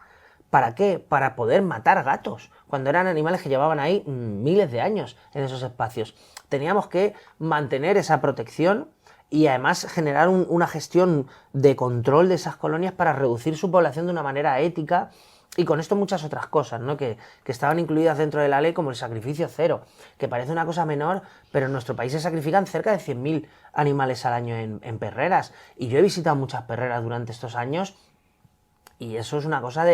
¿Para qué? Para poder matar gatos, cuando eran animales que llevaban ahí miles de años en esos espacios. Teníamos que mantener esa protección y además generar una gestión de control de esas colonias para reducir su población de una manera ética, y con esto muchas otras cosas, ¿no? que estaban incluidas dentro de la ley, como el sacrificio cero, que parece una cosa menor, pero en nuestro país se sacrifican cerca de 100.000 animales al año en perreras, y yo he visitado muchas perreras durante estos años, y eso es una cosa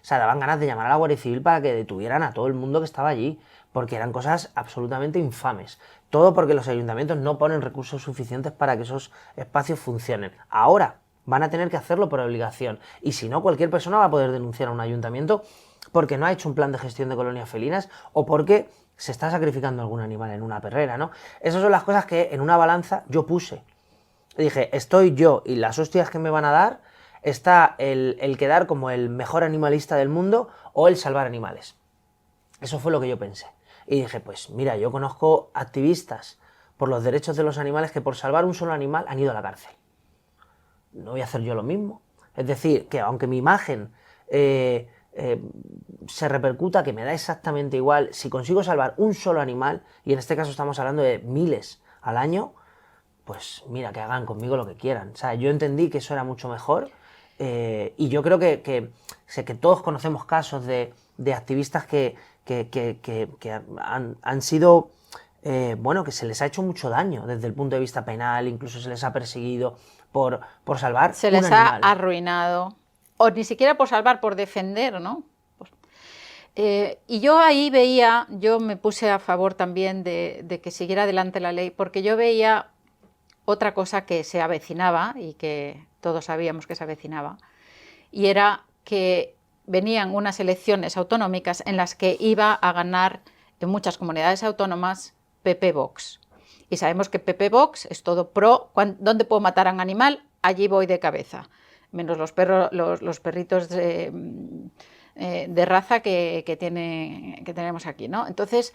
daban ganas de llamar a la Guardia Civil para que detuvieran a todo el mundo que estaba allí, porque eran cosas absolutamente infames. Todo porque los ayuntamientos no ponen recursos suficientes para que esos espacios funcionen. Ahora van a tener que hacerlo por obligación. Y si no, cualquier persona va a poder denunciar a un ayuntamiento porque no ha hecho un plan de gestión de colonias felinas o porque se está sacrificando algún animal en una perrera, ¿no? Esas son las cosas que en una balanza yo puse. Dije, estoy yo y las hostias que me van a dar, está el quedar como el mejor animalista del mundo o el salvar animales. Eso fue lo que yo pensé. Y dije, pues mira, yo conozco activistas por los derechos de los animales que por salvar un solo animal han ido a la cárcel. No voy a hacer yo lo mismo. Es decir, que aunque mi imagen se repercuta, que me da exactamente igual, si consigo salvar un solo animal, y en este caso estamos hablando de miles al año, pues mira, que hagan conmigo lo que quieran. O sea, yo entendí que eso era mucho mejor y yo creo que sé que todos conocemos casos de activistas que han sido, bueno, que se les ha hecho mucho daño desde el punto de vista penal, incluso se les ha perseguido por salvar Se un les animal. ha arruinado, o ni siquiera por salvar, por defender, ¿no? Y yo ahí veía, yo me puse a favor también de que siguiera adelante la ley, porque yo veía otra cosa que se avecinaba y que todos sabíamos que se avecinaba, y era que venían unas elecciones autonómicas en las que iba a ganar en muchas comunidades autónomas PP Vox. Y sabemos que PP Vox es todo pro, ¿dónde puedo matar a un animal? Allí voy de cabeza, menos los perritos de raza que tenemos aquí, ¿no? Entonces,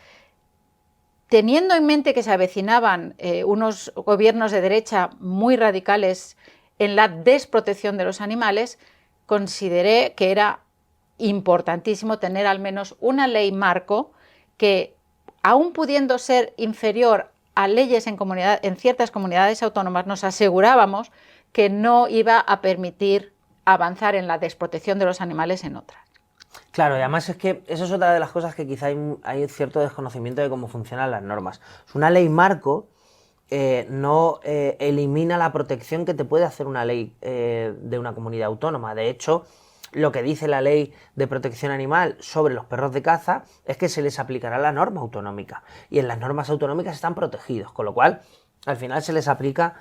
teniendo en mente que se avecinaban unos gobiernos de derecha muy radicales en la desprotección de los animales, consideré que era importantísimo tener al menos una ley marco que, aun pudiendo ser inferior a leyes en ciertas comunidades autónomas, nos asegurábamos que no iba a permitir avanzar en la desprotección de los animales en otras. Claro, y además es que eso es otra de las cosas que quizá hay cierto desconocimiento de cómo funcionan las normas. Una ley marco no elimina la protección que te puede hacer una ley de una comunidad autónoma. De hecho, lo que dice la ley de protección animal sobre los perros de caza es que se les aplicará la norma autonómica. Y en las normas autonómicas están protegidos, con lo cual al final se les aplica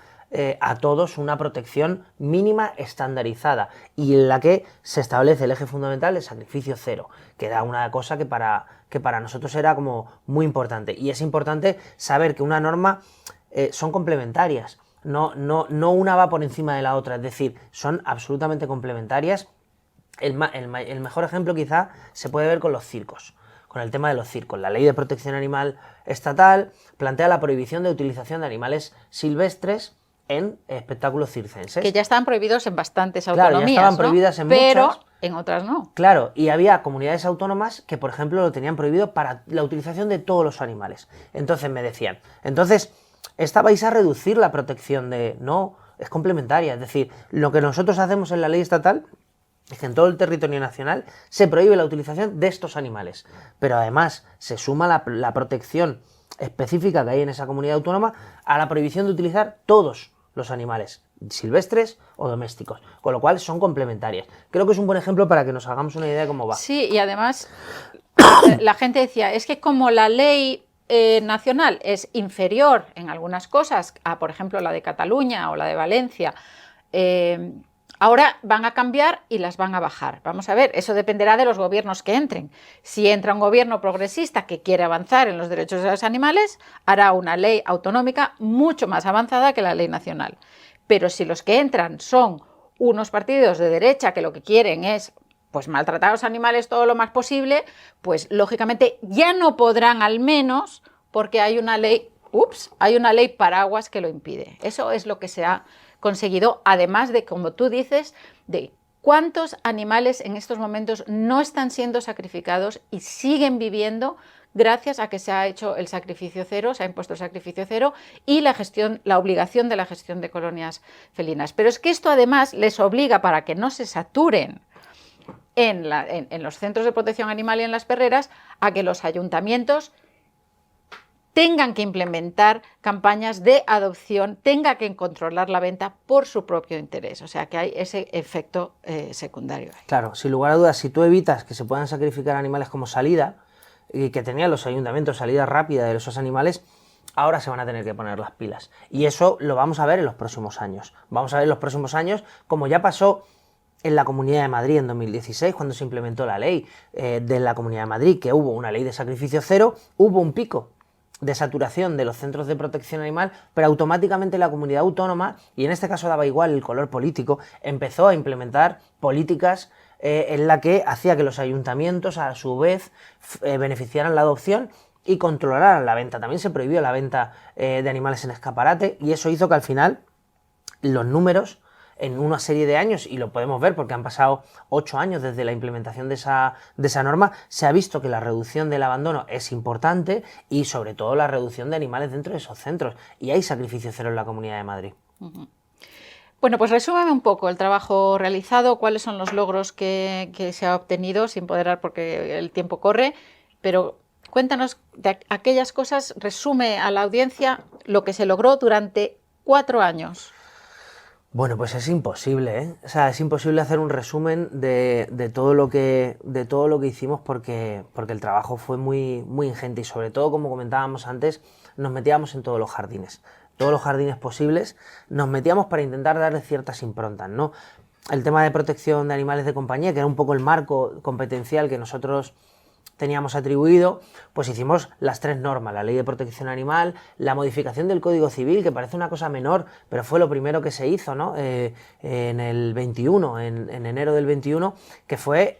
a todos una protección mínima estandarizada y en la que se establece el eje fundamental del sacrificio cero, que era una cosa que para nosotros era como muy importante. Y es importante saber que una norma son complementarias, no una va por encima de la otra, es decir, son absolutamente complementarias. El mejor ejemplo quizá se puede ver con los circos, con el tema de los circos. La Ley de Protección Animal Estatal plantea la prohibición de utilización de animales silvestres en espectáculos circenses. Que ya estaban prohibidos en bastantes autonomías, claro, ya estaban prohibidas en pero muchas, en otras no. Claro, y había comunidades autónomas que, por ejemplo, lo tenían prohibido para la utilización de todos los animales. Entonces me decían, esta vais a reducir la protección de... No, es complementaria. Es decir, lo que nosotros hacemos en la ley estatal es que en todo el territorio nacional se prohíbe la utilización de estos animales. Pero además se suma la protección específica que hay en esa comunidad autónoma a la prohibición de utilizar todos los animales silvestres o domésticos, con lo cual son complementarias. Creo que es un buen ejemplo para que nos hagamos una idea de cómo va. Sí, y además la gente decía, es que como la ley nacional es inferior en algunas cosas a, por ejemplo, la de Cataluña o la de Valencia, ahora van a cambiar y las van a bajar. Vamos a ver, eso dependerá de los gobiernos que entren. Si entra un gobierno progresista que quiere avanzar en los derechos de los animales, hará una ley autonómica mucho más avanzada que la ley nacional. Pero si los que entran son unos partidos de derecha que lo que quieren es pues maltratar a los animales todo lo más posible, pues lógicamente ya no podrán, al menos porque hay una ley paraguas que lo impide. Eso es lo que se ha conseguido, además de, como tú dices, de cuántos animales en estos momentos no están siendo sacrificados y siguen viviendo gracias a que se ha hecho el sacrificio cero, se ha impuesto el sacrificio cero y la obligación de la gestión de colonias felinas. Pero es que esto además les obliga, para que no se saturen en los centros de protección animal y en las perreras, a que los ayuntamientos tengan que implementar campañas de adopción, tengan que controlar la venta por su propio interés. O sea que hay ese efecto secundario. Claro, sin lugar a dudas, si tú evitas que se puedan sacrificar animales como salida, y que tenían los ayuntamientos salida rápida de esos animales, ahora se van a tener que poner las pilas. Y eso lo vamos a ver en los próximos años. Vamos a ver en los próximos años, como ya pasó en la Comunidad de Madrid en 2016, cuando se implementó la ley de la Comunidad de Madrid, que hubo una ley de sacrificio cero, hubo un pico de saturación de los centros de protección animal, pero automáticamente la comunidad autónoma, y en este caso daba igual el color político, empezó a implementar políticas en la que hacía que los ayuntamientos a su vez beneficiaran la adopción y controlaran la venta. También se prohibió la venta de animales en escaparate, y eso hizo que al final los números en una serie de años, y lo podemos ver porque han pasado 8 años desde la implementación de esa norma, se ha visto que la reducción del abandono es importante y sobre todo la reducción de animales dentro de esos centros, y hay sacrificio cero en la Comunidad de Madrid. Bueno, pues resúmeme un poco el trabajo realizado, cuáles son los logros que se ha obtenido, sin poder dar porque el tiempo corre, pero cuéntanos de aquellas cosas, resume a la audiencia lo que se logró durante 4 años. Bueno, pues es imposible, ¿eh? O sea, es imposible hacer un resumen de todo lo que hicimos porque el trabajo fue muy ingente, y sobre todo, como comentábamos antes, nos metíamos en todos los jardines posibles, nos metíamos para intentar darle ciertas improntas, ¿no? El tema de protección de animales de compañía, que era un poco el marco competencial que nosotros teníamos atribuido, pues hicimos las 3 normas: la Ley de Protección Animal, la modificación del Código Civil, que parece una cosa menor, pero fue lo primero que se hizo, ¿no? En el 21, en enero del 21, que fue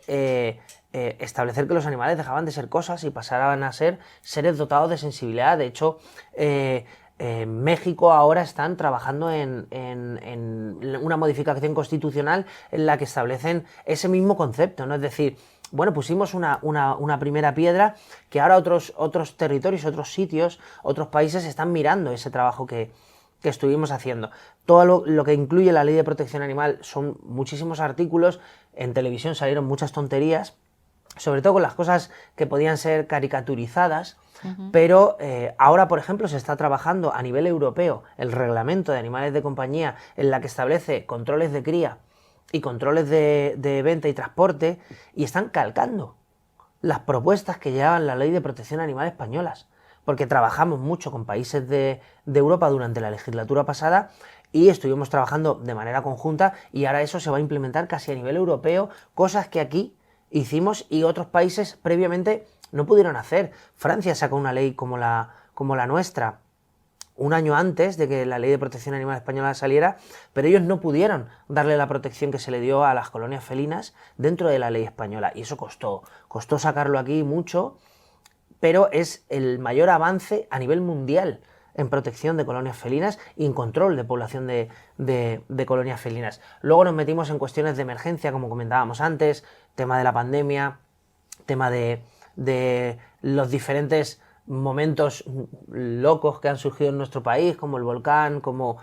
establecer que los animales dejaban de ser cosas y pasaban a ser seres dotados de sensibilidad. De hecho, en México ahora están trabajando en una modificación constitucional en la que establecen ese mismo concepto, ¿no? Es decir, bueno, pusimos una primera piedra que ahora otros territorios, otros sitios, otros países están mirando ese trabajo que estuvimos haciendo. Todo lo que incluye la Ley de Protección Animal son muchísimos artículos. En televisión salieron muchas tonterías, sobre todo con las cosas que podían ser caricaturizadas, pero ahora, por ejemplo, se está trabajando a nivel europeo el reglamento de animales de compañía, en la que establece controles de cría y controles de venta y transporte, y están calcando las propuestas que llevaban la Ley de Protección Animal españolas, porque trabajamos mucho con países de Europa durante la legislatura pasada y estuvimos trabajando de manera conjunta, y ahora eso se va a implementar casi a nivel europeo, cosas que aquí hicimos y otros países previamente no pudieron hacer. Francia sacó una ley como la nuestra un año antes de que la Ley de Protección Animal española saliera, pero ellos no pudieron darle la protección que se le dio a las colonias felinas dentro de la ley española, y eso costó sacarlo aquí mucho, pero es el mayor avance a nivel mundial en protección de colonias felinas y en control de población de colonias felinas. Luego nos metimos en cuestiones de emergencia, como comentábamos antes, tema de la pandemia, tema de los diferentes momentos locos que han surgido en nuestro país, como el volcán, como...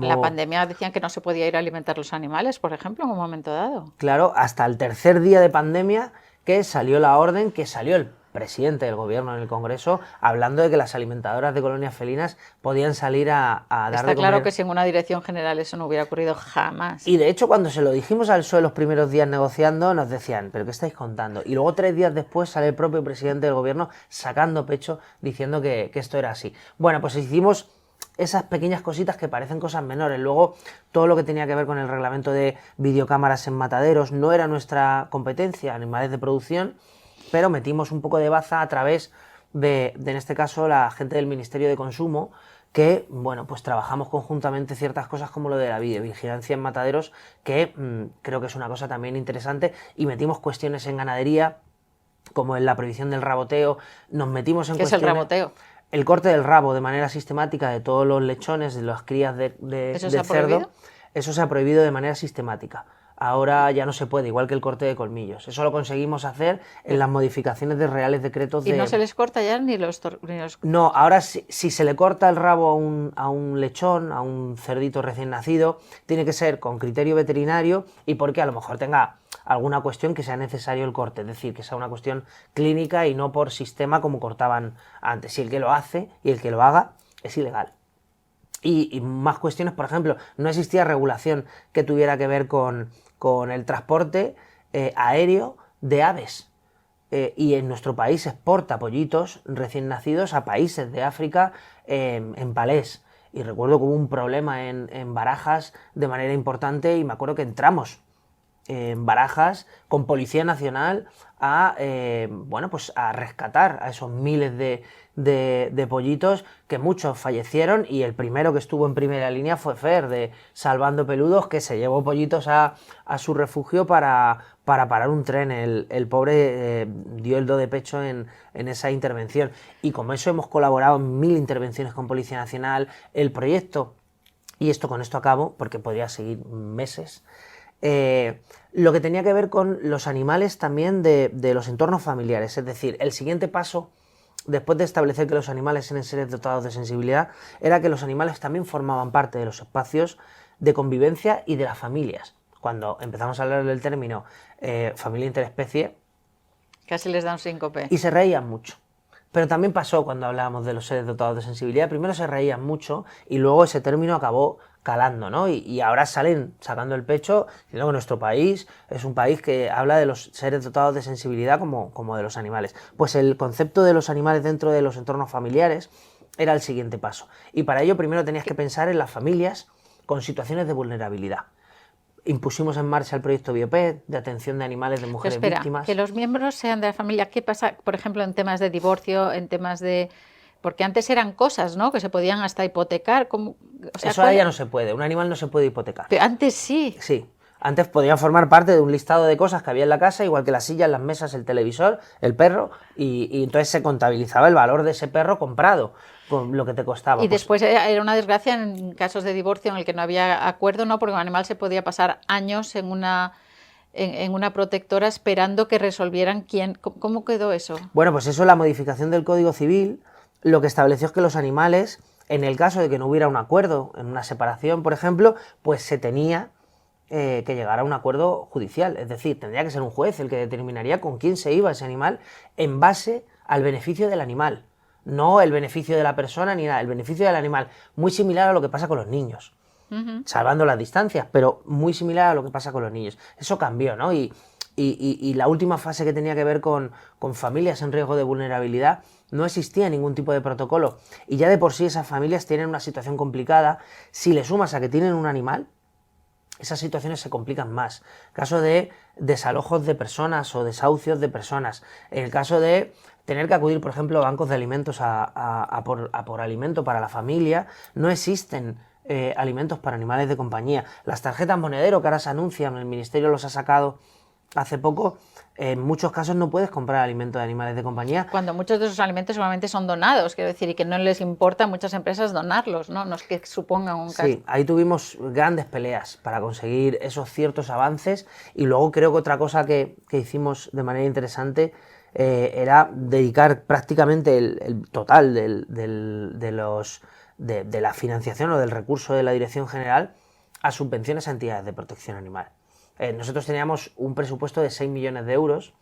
La pandemia decían que no se podía ir a alimentar los animales, por ejemplo, en un momento dado. Claro, hasta el tercer día de pandemia que salió la orden, que salió el presidente del gobierno en el Congreso hablando de que las alimentadoras de colonias felinas podían salir a dar de comer. Está claro que si en una dirección general eso no hubiera ocurrido jamás. Y de hecho, cuando se lo dijimos al PSOE los primeros días negociando, nos decían, ¿pero qué estáis contando? Y luego 3 días después sale el propio presidente del gobierno sacando pecho diciendo que esto era así. Bueno, pues hicimos esas pequeñas cositas que parecen cosas menores. Luego, todo lo que tenía que ver con el reglamento de videocámaras en mataderos no era nuestra competencia, animales de producción, pero metimos un poco de baza a través de en este caso, la gente del Ministerio de Consumo, que, bueno, pues trabajamos conjuntamente ciertas cosas como lo de la videovigilancia en mataderos, que creo que es una cosa también interesante, y metimos cuestiones en ganadería, como en la prohibición del raboteo, nos metimos en cuestiones... ¿Qué es el raboteo? El corte del rabo de manera sistemática de todos los lechones, de las crías de ¿Eso se ha cerdo. prohibido? Eso se ha prohibido de manera sistemática. Ahora ya no se puede, igual que el corte de colmillos. Eso lo conseguimos hacer en las modificaciones de reales decretos ¿Y de... no se les corta ya ni los... No, ahora si se le corta el rabo a un lechón, a un cerdito recién nacido, tiene que ser con criterio veterinario y porque a lo mejor tenga alguna cuestión que sea necesario el corte, es decir, que sea una cuestión clínica y no por sistema como cortaban antes. Si el que lo hace y el que lo haga es ilegal. Y más cuestiones, por ejemplo, no existía regulación que tuviera que ver con el transporte aéreo de aves. y en nuestro país exporta pollitos recién nacidos a países de África en palés. Y recuerdo que hubo un problema en Barajas de manera importante y me acuerdo que entramos en Barajas con Policía Nacional a, bueno, pues a rescatar a esos miles de pollitos, que muchos fallecieron, y el primero que estuvo en primera línea fue Fer, de Salvando Peludos, que se llevó pollitos a su refugio para parar un tren. El pobre dio el do de pecho en esa intervención, y como eso hemos colaborado en 1000 intervenciones con Policía Nacional. El proyecto, y con esto acabo porque podría seguir meses, lo que tenía que ver con los animales también de los entornos familiares. Es decir, el siguiente paso, después de establecer que los animales eran seres dotados de sensibilidad, era que los animales también formaban parte de los espacios de convivencia y de las familias. Cuando empezamos a hablar del término familia interespecie, casi les da un síncope. Y se reían mucho. Pero también pasó cuando hablábamos de los seres dotados de sensibilidad. Primero se reían mucho y luego ese término acabó calando, ¿no? Y ahora salen sacando el pecho, diciendo que nuestro país es un país que habla de los seres dotados de sensibilidad como de los animales. Pues el concepto de los animales dentro de los entornos familiares era el siguiente paso. Y para ello primero tenías que pensar en las familias con situaciones de vulnerabilidad. Impusimos en marcha el proyecto Biopet, de atención de animales de mujeres víctimas. Que los miembros sean de la familia. ¿Qué pasa, por ejemplo, en temas de divorcio, en temas de...? Porque antes eran cosas, ¿no?, que se podían hasta hipotecar. O sea, eso ahora ya no se puede. Un animal no se puede hipotecar. Pero antes sí. Sí. Antes podían formar parte de un listado de cosas que había en la casa, igual que las sillas, las mesas, el televisor, el perro, y entonces se contabilizaba el valor de ese perro comprado, con lo que te costaba. Y después era una desgracia en casos de divorcio en el que no había acuerdo, ¿no?, porque un animal se podía pasar años en una protectora esperando que resolvieran quién. ¿Cómo quedó eso? Bueno, pues eso, la modificación del Código Civil, lo que estableció es que los animales, en el caso de que no hubiera un acuerdo, en una separación, por ejemplo, pues se tenía que llegar a un acuerdo judicial. Es decir, tendría que ser un juez el que determinaría con quién se iba ese animal en base al beneficio del animal. No el beneficio de la persona ni nada, el beneficio del animal. Muy similar a lo que pasa con los niños. Salvando las distancias, pero muy similar a lo que pasa con los niños. Eso cambió, ¿no? Y la última fase, que tenía que ver con familias en riesgo de vulnerabilidad, no existía ningún tipo de protocolo. Y ya de por sí esas familias tienen una situación complicada. Si le sumas a que tienen un animal, esas situaciones se complican más. Caso de desalojos de personas o desahucios de personas. En el caso de tener que acudir, por ejemplo, a bancos de alimentos a por alimento para la familia, no existen alimentos para animales de compañía. Las tarjetas monedero que ahora se anuncian, el Ministerio los ha sacado hace poco, en muchos casos no puedes comprar alimentos de animales de compañía. Cuando muchos de esos alimentos solamente son donados, quiero decir, y que no les importa a muchas empresas donarlos, ¿no? No es que supongan un caso. Sí, ahí tuvimos grandes peleas para conseguir esos ciertos avances, y luego creo que otra cosa que hicimos de manera interesante era dedicar prácticamente el total de la financiación o del recurso de la Dirección General a subvenciones a entidades de protección animal. Nosotros teníamos un presupuesto de 6 millones de euros,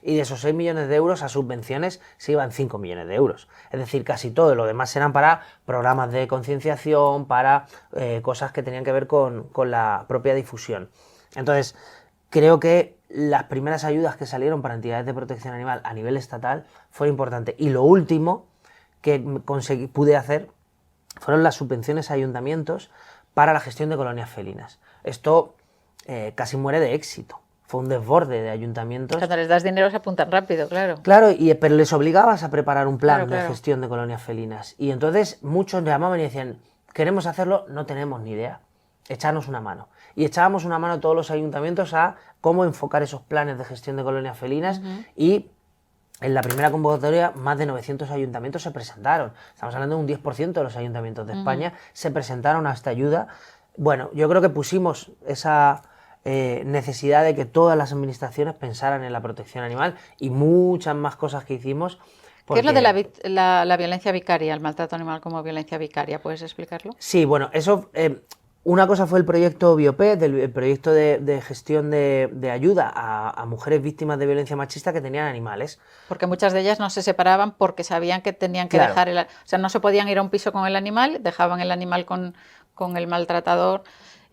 y de esos 6 millones de euros a subvenciones se iban 5 millones de euros. Es decir, casi todo lo demás eran para programas de concienciación, para cosas que tenían que ver con la propia difusión. Entonces, creo que las primeras ayudas que salieron para entidades de protección animal a nivel estatal fueron importantes. Y lo último que pude hacer fueron las subvenciones a ayuntamientos para la gestión de colonias felinas. Esto casi muere de éxito. Fue un desborde de ayuntamientos. Cuando les das dinero se apuntan rápido, claro. Claro, pero les obligabas a preparar un plan de gestión de colonias felinas. Y entonces muchos llamaban y decían, queremos hacerlo, no tenemos ni idea, echarnos una mano. Y echábamos una mano a todos los ayuntamientos a cómo enfocar esos planes de gestión de colonias felinas. Y en la primera convocatoria más de 900 ayuntamientos se presentaron. Estamos hablando de un 10% de los ayuntamientos de España se presentaron a esta ayuda. Bueno, yo creo que pusimos esa necesidad de que todas las administraciones pensaran en la protección animal, y muchas más cosas que hicimos. Porque... ¿Qué es lo de la violencia vicaria, el maltrato animal como violencia vicaria? ¿Puedes explicarlo? Sí, bueno, eso... una cosa fue el proyecto Biopet, el proyecto de gestión de ayuda a mujeres víctimas de violencia machista que tenían animales. Porque muchas de ellas no se separaban porque sabían que tenían que dejar o sea, no se podían ir a un piso con el animal, dejaban el animal con el maltratador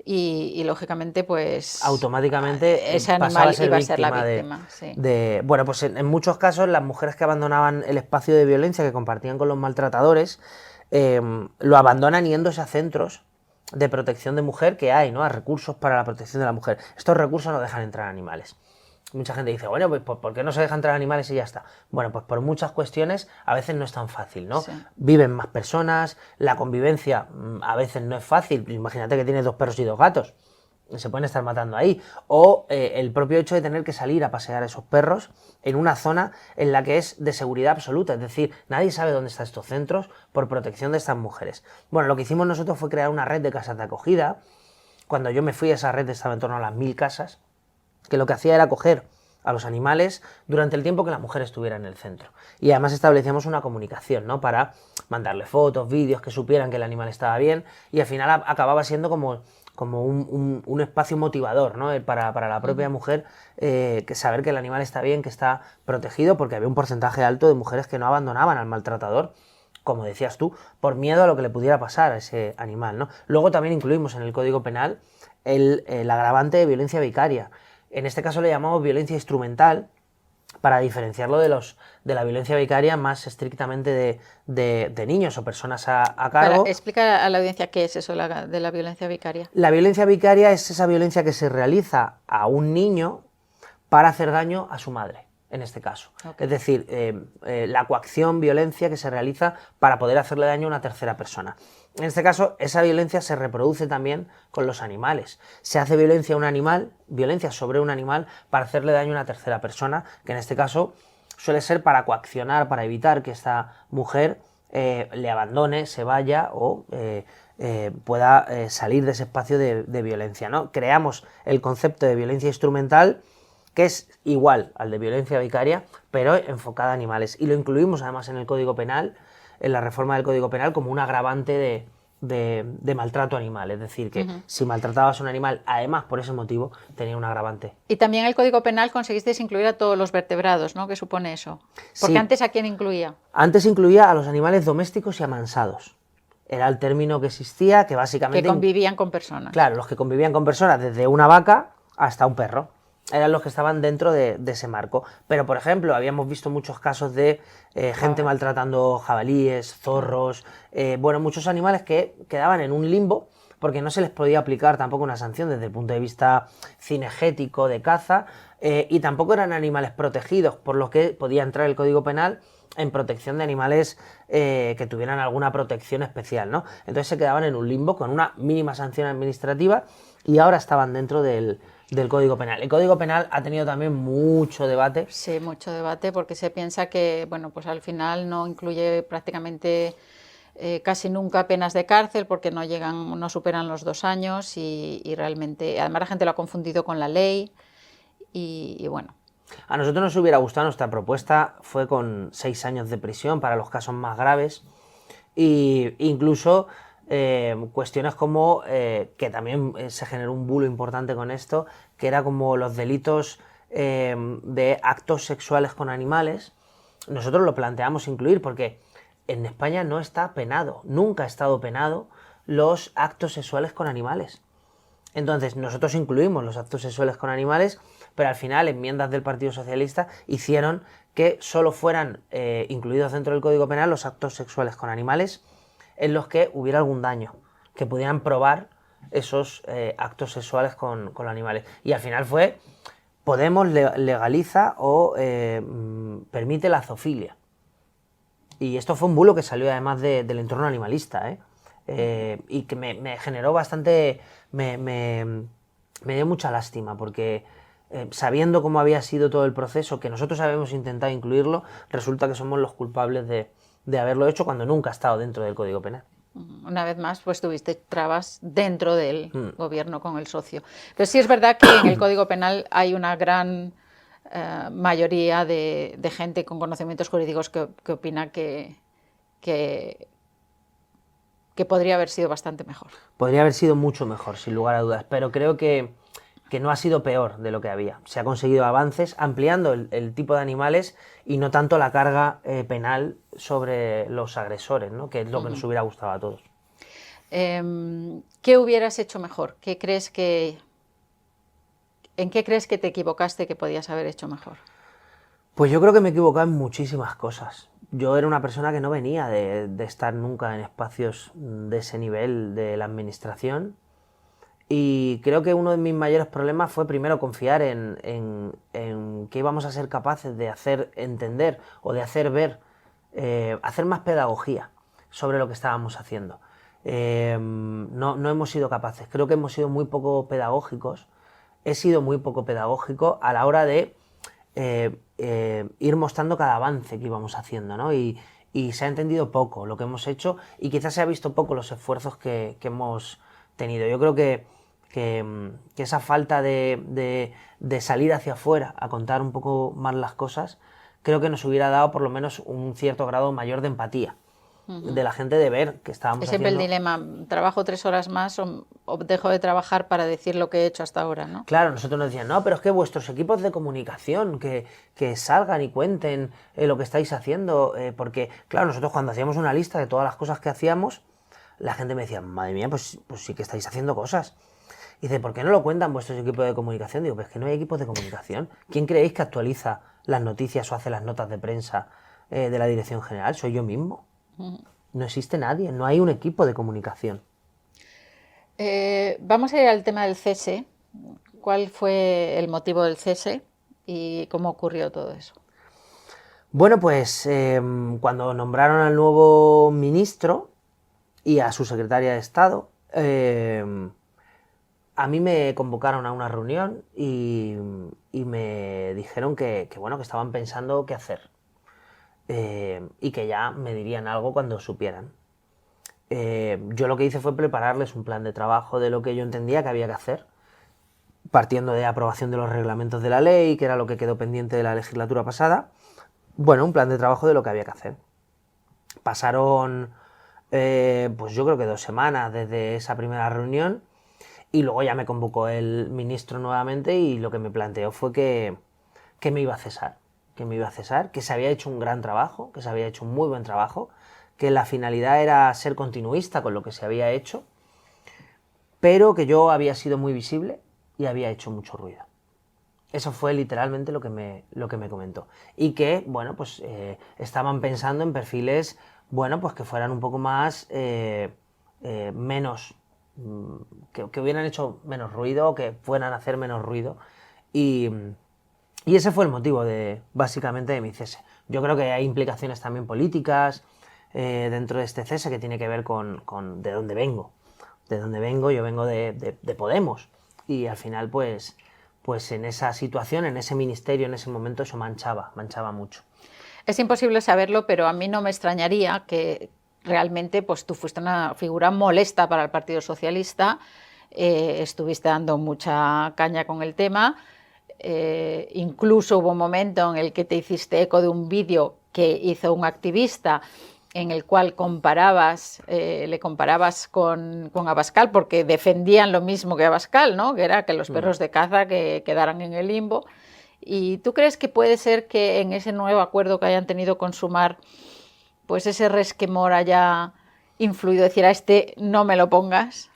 y lógicamente, pues automáticamente ese pasaba animal a ser iba a ser la víctima víctima. Sí. bueno, pues en muchos casos las mujeres que abandonaban el espacio de violencia que compartían con los maltratadores lo abandonan yéndose a centros de protección de mujer que hay, ¿no? A recursos para la protección de la mujer. Estos recursos no dejan entrar animales. Mucha gente dice, bueno, pues ¿por qué no se deja entrar animales y ya está? Bueno, pues por muchas cuestiones a veces no es tan fácil, ¿no? Sí. Viven más personas, la convivencia a veces no es fácil. Imagínate que tienes 2 perros y 2 gatos. Se pueden estar matando ahí. O el propio hecho de tener que salir a pasear a esos perros en una zona en la que es de seguridad absoluta. Es decir, nadie sabe dónde están estos centros por protección de estas mujeres. Bueno, lo que hicimos nosotros fue crear una red de casas de acogida. Cuando yo me fui a esa red estaba en torno a las 1000 casas, que lo que hacía era coger a los animales durante el tiempo que la mujer estuviera en el centro. Y además establecíamos una comunicación, ¿no? Para mandarle fotos, vídeos, que supieran que el animal estaba bien, y al final acababa siendo como un espacio motivador, ¿no? Para la propia mujer, que saber que el animal está bien, que está protegido, porque había un porcentaje alto de mujeres que no abandonaban al maltratador, como decías tú, por miedo a lo que le pudiera pasar a ese animal, ¿no? Luego también incluimos en el Código Penal el agravante de violencia vicaria. En este caso le llamamos violencia instrumental, para diferenciarlo de la violencia vicaria más estrictamente de niños o personas a cargo. Explica a la audiencia qué es eso de la violencia vicaria. La violencia vicaria es esa violencia que se realiza a un niño para hacer daño a su madre, en este caso. Okay. Es decir, la coacción, violencia que se realiza para poder hacerle daño a una tercera persona. En este caso, esa violencia se reproduce también con los animales. Se hace violencia a un animal, violencia sobre un animal, para hacerle daño a una tercera persona, que en este caso suele ser para coaccionar, para evitar que esta mujer le abandone, se vaya o pueda salir de ese espacio de violencia, ¿no? Creamos el concepto de violencia instrumental, que es igual al de violencia vicaria, pero enfocada a animales. Y lo incluimos además en el Código Penal, en la reforma del Código Penal, como un agravante de maltrato animal. Es decir, que si maltratabas a un animal, además por ese motivo, tenía un agravante. Y también el Código Penal conseguisteis incluir a todos los vertebrados, ¿no? ¿Qué supone eso? Porque sí. Antes, ¿a quién incluía? Antes incluía a los animales domésticos y amansados. Era el término que existía, que básicamente... Que convivían con personas. Claro, los que convivían con personas, desde una vaca hasta un perro. Eran los que estaban dentro de ese marco. Pero, por ejemplo, habíamos visto muchos casos de gente maltratando jabalíes, zorros, bueno, muchos animales que quedaban en un limbo porque no se les podía aplicar tampoco una sanción desde el punto de vista cinegético de caza, y tampoco eran animales protegidos, por lo que podía entrar el Código Penal en protección de animales que tuvieran alguna protección especial, ¿no? Entonces se quedaban en un limbo con una mínima sanción administrativa y ahora estaban dentro del Código Penal. El Código Penal ha tenido también mucho debate. Sí, mucho debate, porque se piensa que, bueno, pues al final no incluye prácticamente casi nunca penas de cárcel, porque no superan los 2 años y realmente, además la gente lo ha confundido con la ley y bueno. A nosotros nos hubiera gustado, nuestra propuesta fue con 6 años de prisión para los casos más graves, e incluso cuestiones como, que también se generó un bulo importante con esto, que era como los delitos de actos sexuales con animales. Nosotros lo planteamos incluir porque en España no está penado, nunca ha estado penado los actos sexuales con animales. Entonces nosotros incluimos los actos sexuales con animales, pero al final enmiendas del Partido Socialista hicieron que solo fueran incluidos dentro del Código Penal los actos sexuales con animales en los que hubiera algún daño, que pudieran probar esos actos sexuales con los animales. Y al final fue, Podemos legaliza o permite la zoofilia. Y esto fue un bulo que salió además del entorno animalista, y que me generó bastante, me dio mucha lástima, porque sabiendo cómo había sido todo el proceso, que nosotros habíamos intentado incluirlo, resulta que somos los culpables de haberlo hecho cuando nunca ha estado dentro del Código Penal. Una vez más, pues tuviste trabas dentro del gobierno con el socio. Pero sí es verdad que en el Código Penal hay una gran mayoría de gente con conocimientos jurídicos que opina que podría haber sido bastante mejor. Podría haber sido mucho mejor, sin lugar a dudas, pero creo que no ha sido peor de lo que había. Se ha conseguido avances ampliando el tipo de animales y no tanto la carga penal sobre los agresores, ¿no? Que es lo que nos hubiera gustado a todos. ¿Qué hubieras hecho mejor? ¿En qué crees que te equivocaste que podías haber hecho mejor? Pues yo creo que me he equivocado en muchísimas cosas. Yo era una persona que no venía de estar nunca en espacios de ese nivel de la administración. Y creo que uno de mis mayores problemas fue primero confiar en que íbamos a ser capaces de hacer entender o de hacer ver, hacer más pedagogía sobre lo que estábamos haciendo. No hemos sido capaces, creo que hemos sido muy poco pedagógicos. He sido muy poco pedagógico a la hora de ir mostrando cada avance que íbamos haciendo, ¿no? Y se ha entendido poco lo que hemos hecho y quizás se ha visto poco los esfuerzos que hemos tenido. Yo creo que esa falta de salir hacia afuera a contar un poco más las cosas, creo que nos hubiera dado por lo menos un cierto grado mayor de empatía de la gente, de ver que estábamos Es siempre haciendo... el dilema, ¿trabajo 3 horas más o dejo de trabajar para decir lo que he hecho hasta ahora, ¿no? Claro, nosotros nos decían, no, pero es que vuestros equipos de comunicación, que salgan y cuenten lo que estáis haciendo, porque, claro, nosotros cuando hacíamos una lista de todas las cosas que hacíamos, la gente me decía, madre mía, pues sí que estáis haciendo cosas. Y dice, ¿por qué no lo cuentan vuestros equipos de comunicación? Digo, pues que no hay equipos de comunicación. ¿Quién creéis que actualiza las noticias o hace las notas de prensa de la dirección general? Soy yo mismo. No existe nadie, no hay un equipo de comunicación. Vamos a ir al tema del cese. ¿Cuál fue el motivo del cese y cómo ocurrió todo eso? Bueno, pues cuando nombraron al nuevo ministro y a su secretaria de Estado, a mí me convocaron a una reunión y me dijeron que estaban pensando qué hacer y que ya me dirían algo cuando supieran. Yo lo que hice fue prepararles un plan de trabajo de lo que yo entendía que había que hacer, partiendo de aprobación de los reglamentos de la ley, que era lo que quedó pendiente de la legislatura pasada. Bueno, un plan de trabajo de lo que había que hacer. Pasaron, pues yo creo que 2 semanas desde esa primera reunión y luego ya me convocó el ministro nuevamente y lo que me planteó fue que me iba a cesar, que se había hecho un gran trabajo, que se había hecho un muy buen trabajo, que la finalidad era ser continuista con lo que se había hecho, pero que yo había sido muy visible y había hecho mucho ruido. Eso fue literalmente lo que me comentó. Y que, bueno, pues estaban pensando en perfiles, bueno, pues que fueran un poco más, menos, que hubieran hecho menos ruido, que fueran a hacer menos ruido. Y ese fue el motivo básicamente de mi cese. Yo creo que hay implicaciones también políticas dentro de este cese que tiene que ver con de dónde vengo. De dónde vengo, yo vengo de Podemos. Y al final, pues en esa situación, en ese ministerio, en ese momento, eso manchaba mucho. Es imposible saberlo, pero a mí no me extrañaría que realmente pues tú fuiste una figura molesta para el Partido Socialista, estuviste dando mucha caña con el tema, incluso hubo un momento en el que te hiciste eco de un vídeo que hizo un activista en el cual le comparabas con Abascal, porque defendían lo mismo que Abascal, ¿no? Que era que los perros de caza que quedaran en el limbo. ¿Y tú crees que puede ser que en ese nuevo acuerdo que hayan tenido con Sumar, pues ese resquemor haya influido, decir, a este no me lo pongas?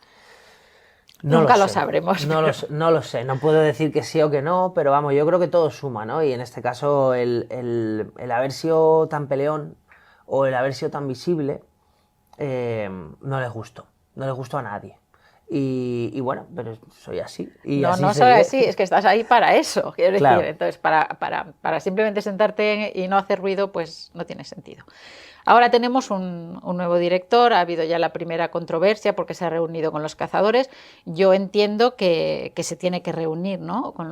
Nunca lo sabremos. No lo sé, no puedo decir que sí o que no, pero vamos, yo creo que todo suma, ¿no? Y en este caso el haber sido tan peleón o el haber sido tan visible no les gustó a nadie. Y bueno, pero soy así. Y no, así no soy así, es que estás ahí para eso, quiero decir. Claro. Entonces, para simplemente sentarte y no hacer ruido, pues no tiene sentido. Ahora tenemos un nuevo director, ha habido ya la primera controversia porque se ha reunido con los cazadores. Yo entiendo que se tiene que reunir, ¿no?, con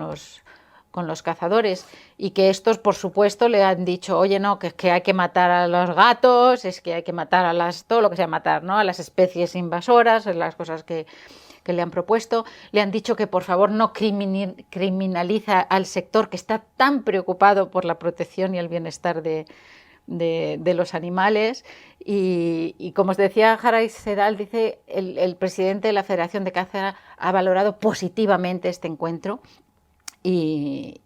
los cazadores, y que estos, por supuesto, le han dicho, oye, no, que hay que matar a los gatos, es que hay que matar todo lo que sea matar, ¿no?, a las especies invasoras, las cosas que le han propuesto. Le han dicho que por favor no criminaliza al sector que está tan preocupado por la protección y el bienestar de los animales. Y como os decía Jaray Sedal, dice el presidente de la Federación de Caza ha valorado positivamente este encuentro. Y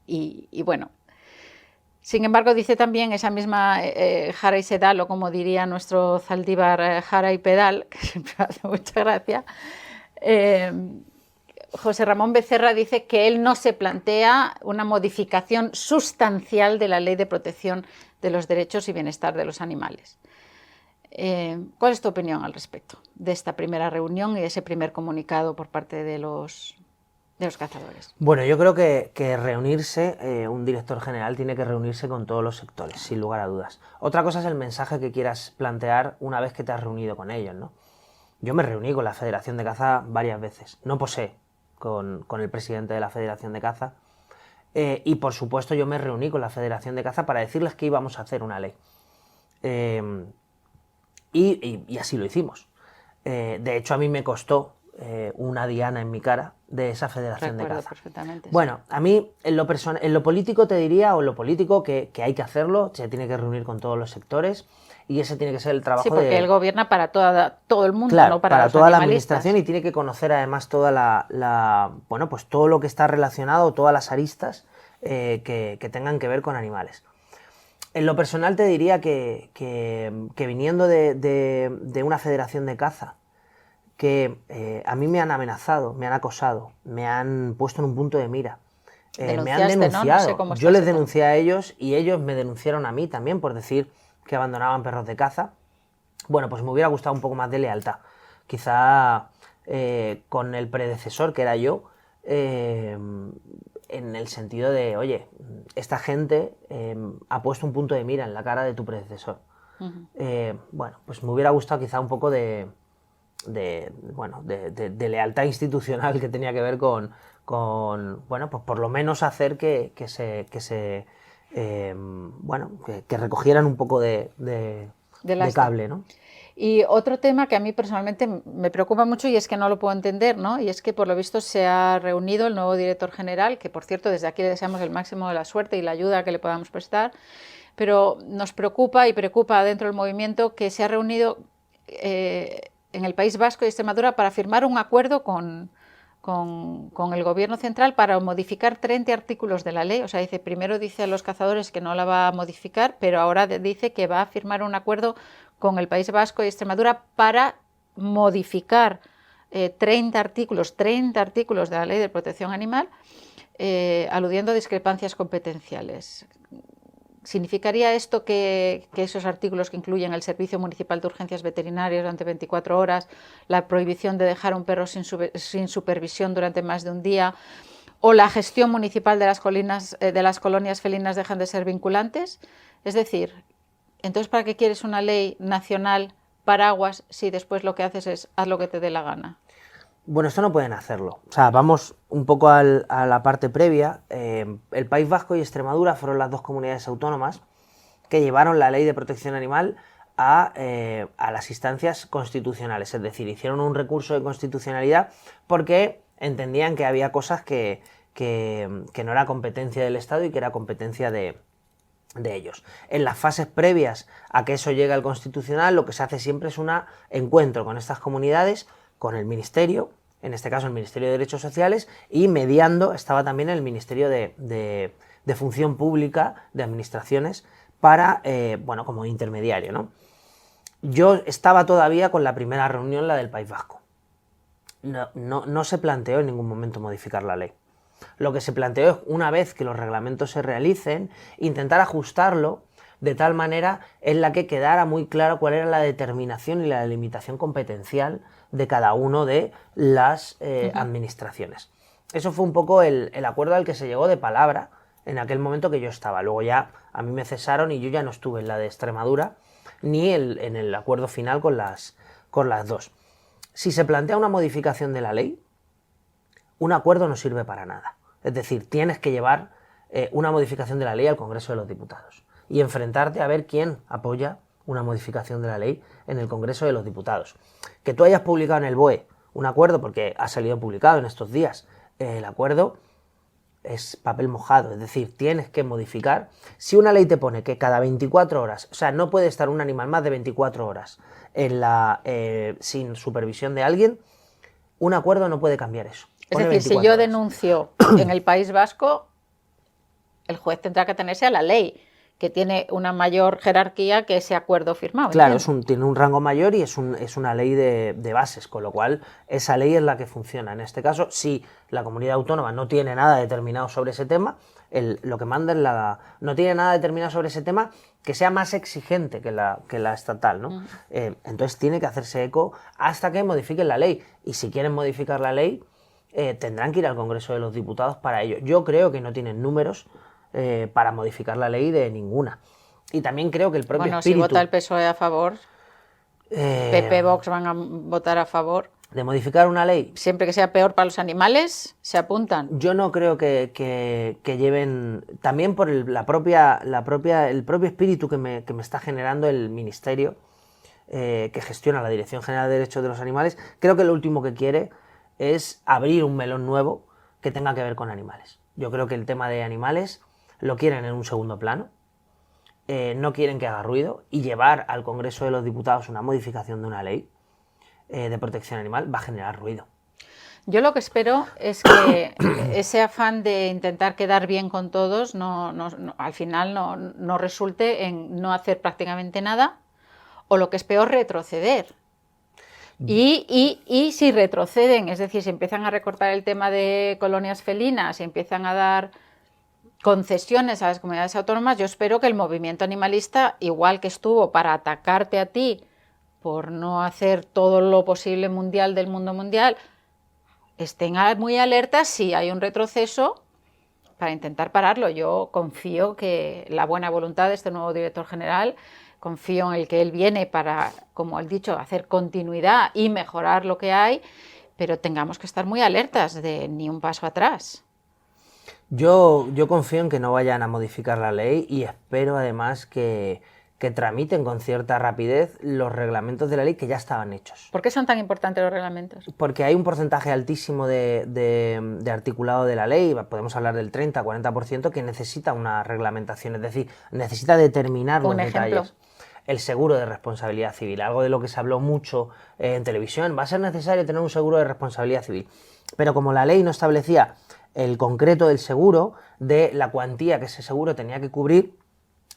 bueno, Sin embargo, dice también esa misma Jara y Sedal, o como diría nuestro Zaldívar, Jara y Pedal, que siempre me hace mucha gracia, José Ramón Becerra dice que él no se plantea una modificación sustancial de la Ley de Protección de los Derechos y Bienestar de los Animales. ¿Cuál es tu opinión al respecto de esta primera reunión y de ese primer comunicado por parte de los cazadores? Bueno, yo creo que reunirse, un director general tiene que reunirse con todos los sectores, sin lugar a dudas. Otra cosa es el mensaje que quieras plantear una vez que te has reunido con ellos, ¿no? Yo me reuní con la Federación de Caza varias veces, no posé con el presidente de la Federación de Caza, y por supuesto yo me reuní con la Federación de Caza para decirles que íbamos a hacer una ley. Y así lo hicimos. De hecho, a mí me costó una diana en mi cara de esa Federación de Caza. Perfectamente. Bueno, a mí en lo político te diría, o en lo político que hay que hacerlo, se tiene que reunir con todos los sectores y ese tiene que ser el trabajo de... Sí, porque él gobierna para todo el mundo, claro, no para los toda la animalistas. administración, y tiene que conocer además toda bueno, pues todo lo que está relacionado, todas las aristas que tengan que ver con animales. En lo personal te diría que viniendo de una federación de caza, que a mí me han amenazado, me han acosado, me han puesto en un punto de mira, me han denunciado. ¿No? No sé cómo. Yo les denuncié a ellos y ellos me denunciaron a mí también por decir que abandonaban perros de caza. Bueno, pues me hubiera gustado un poco más de lealtad. Quizá con el predecesor, que era yo, en el sentido de, oye, esta gente ha puesto un punto de mira en la cara de tu predecesor. Bueno, pues me hubiera gustado quizá un poco de lealtad institucional que tenía que ver con bueno, pues por lo menos hacer que recogieran un poco de cable, ¿no? Y otro tema que a mí personalmente me preocupa mucho y es que no lo puedo entender, ¿no? Y es que por lo visto se ha reunido el nuevo director general, que por cierto desde aquí le deseamos el máximo de la suerte y la ayuda que le podamos prestar, pero nos preocupa y preocupa dentro del movimiento que se ha reunido en el País Vasco y Extremadura para firmar un acuerdo con el gobierno central para modificar 30 artículos de la ley. O sea, primero dice a los cazadores que no la va a modificar, pero ahora dice que va a firmar un acuerdo con el País Vasco y Extremadura para modificar 30 artículos de la ley de protección animal, aludiendo a discrepancias competenciales. ¿Significaría esto que esos artículos que incluyen el servicio municipal de urgencias veterinarias durante 24 horas, la prohibición de dejar a un perro sin supervisión durante más de un día, o la gestión municipal de las colonias felinas dejan de ser vinculantes? Es decir, entonces, ¿para qué quieres una ley nacional paraguas si después lo que haces es haz lo que te dé la gana? Bueno, esto no pueden hacerlo. O sea, vamos un poco a la parte previa. El País Vasco y Extremadura fueron las dos comunidades autónomas que llevaron la ley de protección animal a las instancias constitucionales. Es decir, hicieron un recurso de constitucionalidad porque entendían que había cosas que no era competencia del Estado y que era competencia de ellos. En las fases previas a que eso llegue al Constitucional, lo que se hace siempre es un encuentro con estas comunidades, con el Ministerio, en este caso el Ministerio de Derechos Sociales, y mediando estaba también el Ministerio de Función Pública, de Administraciones, para, bueno, como intermediario, ¿no? Yo estaba todavía con la primera reunión, la del País Vasco. No se planteó en ningún momento modificar la ley. Lo que se planteó es, una vez que los reglamentos se realicen, intentar ajustarlo de tal manera en la que quedara muy claro cuál era la determinación y la delimitación competencial de cada uno de las administraciones. Eso fue un poco el acuerdo al que se llegó de palabra en aquel momento que yo estaba. Luego ya a mí me cesaron y yo ya no estuve en la de Extremadura ni en el acuerdo final con las dos. Si se plantea una modificación de la ley, un acuerdo no sirve para nada. Es decir, tienes que llevar una modificación de la ley al Congreso de los Diputados y enfrentarte a ver quién apoya una modificación de la ley en el Congreso de los Diputados. Que tú hayas publicado en el BOE un acuerdo, porque ha salido publicado en estos días, el acuerdo es papel mojado, es decir, tienes que modificar. Si una ley te pone que cada 24 horas, o sea, no puede estar un animal más de 24 horas sin supervisión de alguien, un acuerdo no puede cambiar eso. Es decir, si yo denuncio en el País Vasco, el juez tendrá que atenerse a la ley. que tiene una mayor jerarquía que ese acuerdo firmado. Claro, tiene un rango mayor y es una ley de bases, con lo cual esa ley es la que funciona. En este caso, si la comunidad autónoma no tiene nada determinado sobre ese tema, lo que manda es no tiene nada determinado sobre ese tema que sea más exigente que la estatal, ¿no? Entonces tiene que hacerse eco hasta que modifiquen la ley. Y si quieren modificar la ley, tendrán que ir al Congreso de los Diputados para ello. Yo creo que no tienen números para modificar la ley de ninguna. Y también creo que el propio espíritu... si vota el PSOE a favor, PP, Vox van a votar a favor. ¿De modificar una ley? Siempre que sea peor para los animales, se apuntan. Yo no creo que lleven... También por el propio espíritu que me está generando el Ministerio que gestiona la Dirección General de Derechos de los Animales, creo que lo último que quiere es abrir un melón nuevo que tenga que ver con animales. Yo creo que el tema de animales lo quieren en un segundo plano, no quieren que haga ruido, y llevar al Congreso de los Diputados una modificación de una ley de protección animal va a generar ruido. Yo lo que espero es que ese afán de intentar quedar bien con todos al final no resulte en no hacer prácticamente nada, o lo que es peor, retroceder. Y si retroceden, es decir, si empiezan a recortar el tema de colonias felinas, si empiezan a dar concesiones a las comunidades autónomas, yo espero que el movimiento animalista, igual que estuvo para atacarte a ti por no hacer todo lo posible mundial del mundo mundial, estén muy alertas si hay un retroceso para intentar pararlo. Yo confío que la buena voluntad de este nuevo director general, confío en el que él viene para, como él dicho, hacer continuidad y mejorar lo que hay, pero tengamos que estar muy alertas de ni un paso atrás. Yo confío en que no vayan a modificar la ley y espero además que tramiten con cierta rapidez los reglamentos de la ley que ya estaban hechos. ¿Por qué son tan importantes los reglamentos? Porque hay un porcentaje altísimo de articulado de la ley, podemos hablar del 30-40%, que necesita una reglamentación, es decir, necesita determinar los detalles. El seguro de responsabilidad civil, algo de lo que se habló mucho en televisión. Va a ser necesario tener un seguro de responsabilidad civil. Pero como la ley no establecía el concreto del seguro, de la cuantía que ese seguro tenía que cubrir,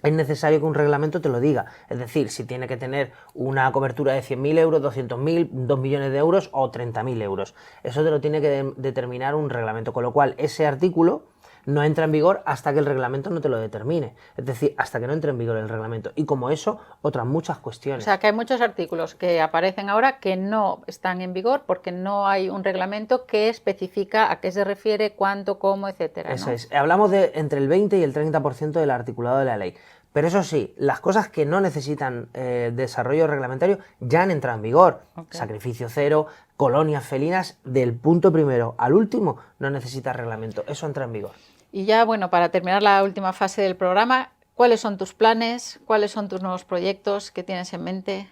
es necesario que un reglamento te lo diga. Es decir, si tiene que tener una cobertura de 100.000 euros, 200.000, 2 millones de euros o 30.000 euros. Eso te lo tiene que determinar un reglamento, con lo cual ese artículo no entra en vigor hasta que el reglamento no te lo determine. Es decir, hasta que no entre en vigor el reglamento. Y como eso, otras muchas cuestiones. O sea, que hay muchos artículos que aparecen ahora que no están en vigor porque no hay un reglamento que especifica a qué se refiere, cuánto, cómo, etcétera, ¿no? Eso es. Hablamos de entre el 20 y el 30% del articulado de la ley. Pero eso sí, las cosas que no necesitan desarrollo reglamentario ya han entrado en vigor. Okay. Sacrificio cero, colonias felinas, del punto primero al último no necesita reglamento. Eso entra en vigor. Y ya, bueno, para terminar la última fase del programa, ¿cuáles son tus planes? ¿Cuáles son tus nuevos proyectos que tienes en mente?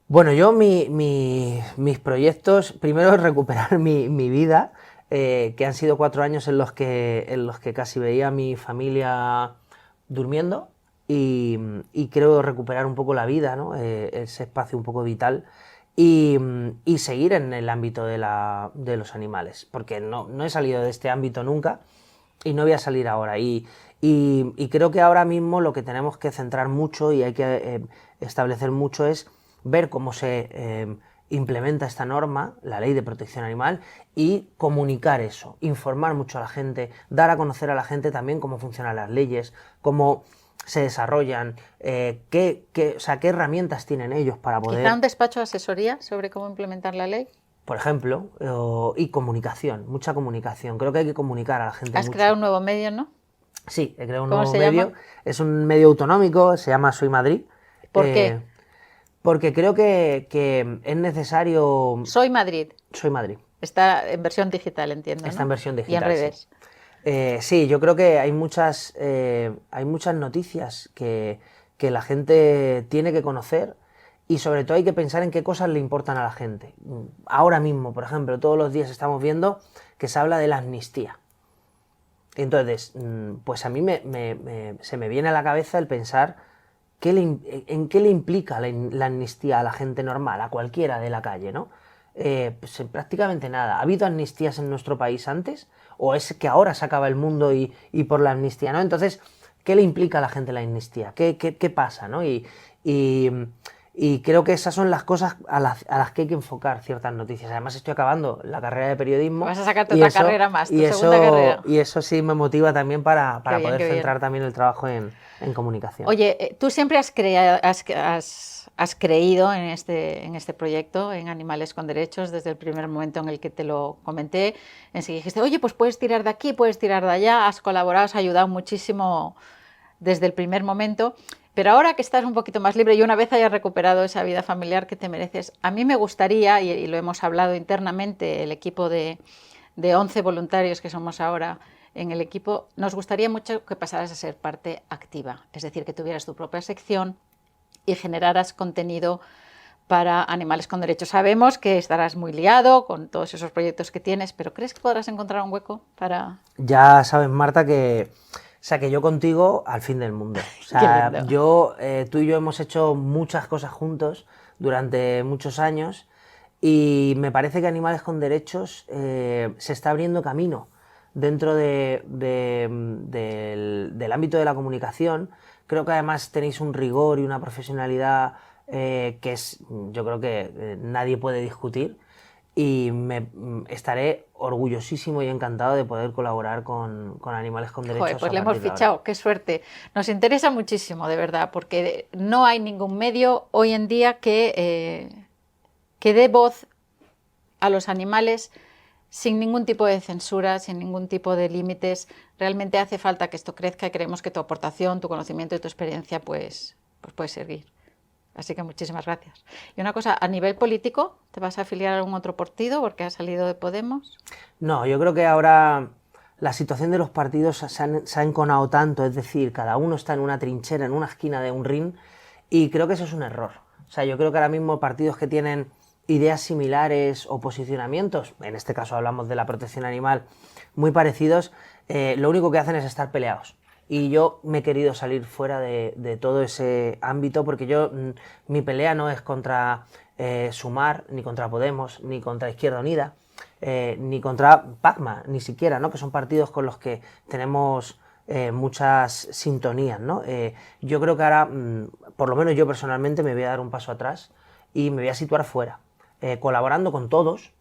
Bueno, yo mis proyectos, primero es recuperar mi vida, que han sido 4 años en los que casi veía a mi familia durmiendo y creo recuperar un poco la vida, ¿no? Ese espacio un poco vital y seguir en el ámbito de los animales, porque no he salido de este ámbito nunca y no voy a salir ahora y creo que ahora mismo lo que tenemos que centrar mucho y hay que establecer mucho es ver cómo se implementa esta norma, la Ley de Protección Animal, y comunicar eso, informar mucho a la gente, dar a conocer a la gente también cómo funcionan las leyes, cómo se desarrollan, qué herramientas tienen ellos para poder... ¿Quizá un despacho de asesoría sobre cómo implementar la ley? Por ejemplo, y comunicación, mucha comunicación. Creo que hay que comunicar a la gente. ¿Has creado un nuevo medio, no? Sí, he creado un nuevo medio. Es un medio autonómico, se llama Soy Madrid. ¿Por qué? Porque creo que es necesario... Soy Madrid. Soy Madrid. Está en versión digital, entiendo, ¿no? Está en versión digital. Y en redes. Sí, yo creo que hay muchas noticias que la gente tiene que conocer y sobre todo hay que pensar en qué cosas le importan a la gente. Ahora mismo, por ejemplo, todos los días estamos viendo que se habla de la amnistía. Entonces, pues a mí se me viene a la cabeza el pensar en qué le implica la amnistía a la gente normal, a cualquiera de la calle, ¿no? Pues prácticamente nada. ¿Ha habido amnistías en nuestro país antes? ¿O es que ahora se acaba el mundo y por la amnistía, no? Entonces, ¿qué le implica a la gente la amnistía? ¿Qué pasa, ¿no? Y creo que esas son las cosas a las que hay que enfocar ciertas noticias. Además estoy acabando la carrera de periodismo. Vas a sacarte otra carrera más, tu segunda carrera. Y eso sí me motiva también para poder centrar bien. también el trabajo en comunicación. Oye, tú siempre has creído en este proyecto, en Animales con Derechos, desde el primer momento en el que te lo comenté. Enseguida dijiste, oye, pues puedes tirar de aquí, puedes tirar de allá, has colaborado, has ayudado muchísimo desde el primer momento. Pero ahora que estás un poquito más libre y una vez hayas recuperado esa vida familiar que te mereces, a mí me gustaría, y lo hemos hablado internamente, el equipo de 11 voluntarios que somos ahora en el equipo, nos gustaría mucho que pasaras a ser parte activa, es decir, que tuvieras tu propia sección y generaras contenido para Animales con Derechos. Sabemos que estarás muy liado con todos esos proyectos que tienes, pero ¿crees que podrás encontrar un hueco para...? Ya sabes, Marta, que yo contigo al fin del mundo. O sea, tú y yo hemos hecho muchas cosas juntos durante muchos años y me parece que Animales con Derechos se está abriendo camino dentro del ámbito de la comunicación. Creo que además tenéis un rigor y una profesionalidad que yo creo que nadie puede discutir. Y estaré orgullosísimo y encantado de poder colaborar con Animales con Derechos. Joder, pues le hemos fichado, qué suerte. Nos interesa muchísimo, de verdad, porque no hay ningún medio hoy en día que dé voz a los animales sin ningún tipo de censura, sin ningún tipo de límites. Realmente hace falta que esto crezca y creemos que tu aportación, tu conocimiento y tu experiencia pues puede servir. Así que muchísimas gracias. Y una cosa, a nivel político, ¿te vas a afiliar a algún otro partido porque has salido de Podemos? No, yo creo que ahora la situación de los partidos se ha enconado tanto, es decir, cada uno está en una trinchera, en una esquina de un ring, y creo que eso es un error. O sea, yo creo que ahora mismo partidos que tienen ideas similares o posicionamientos, en este caso hablamos de la protección animal, muy parecidos, lo único que hacen es estar peleados. Y yo me he querido salir fuera de todo ese ámbito porque mi pelea no es contra Sumar, ni contra Podemos, ni contra Izquierda Unida, ni contra PACMA, ni siquiera, ¿no? Que son partidos con los que tenemos muchas sintonías, ¿no? Yo creo que ahora, por lo menos yo personalmente, me voy a dar un paso atrás y me voy a situar fuera, colaborando con todos,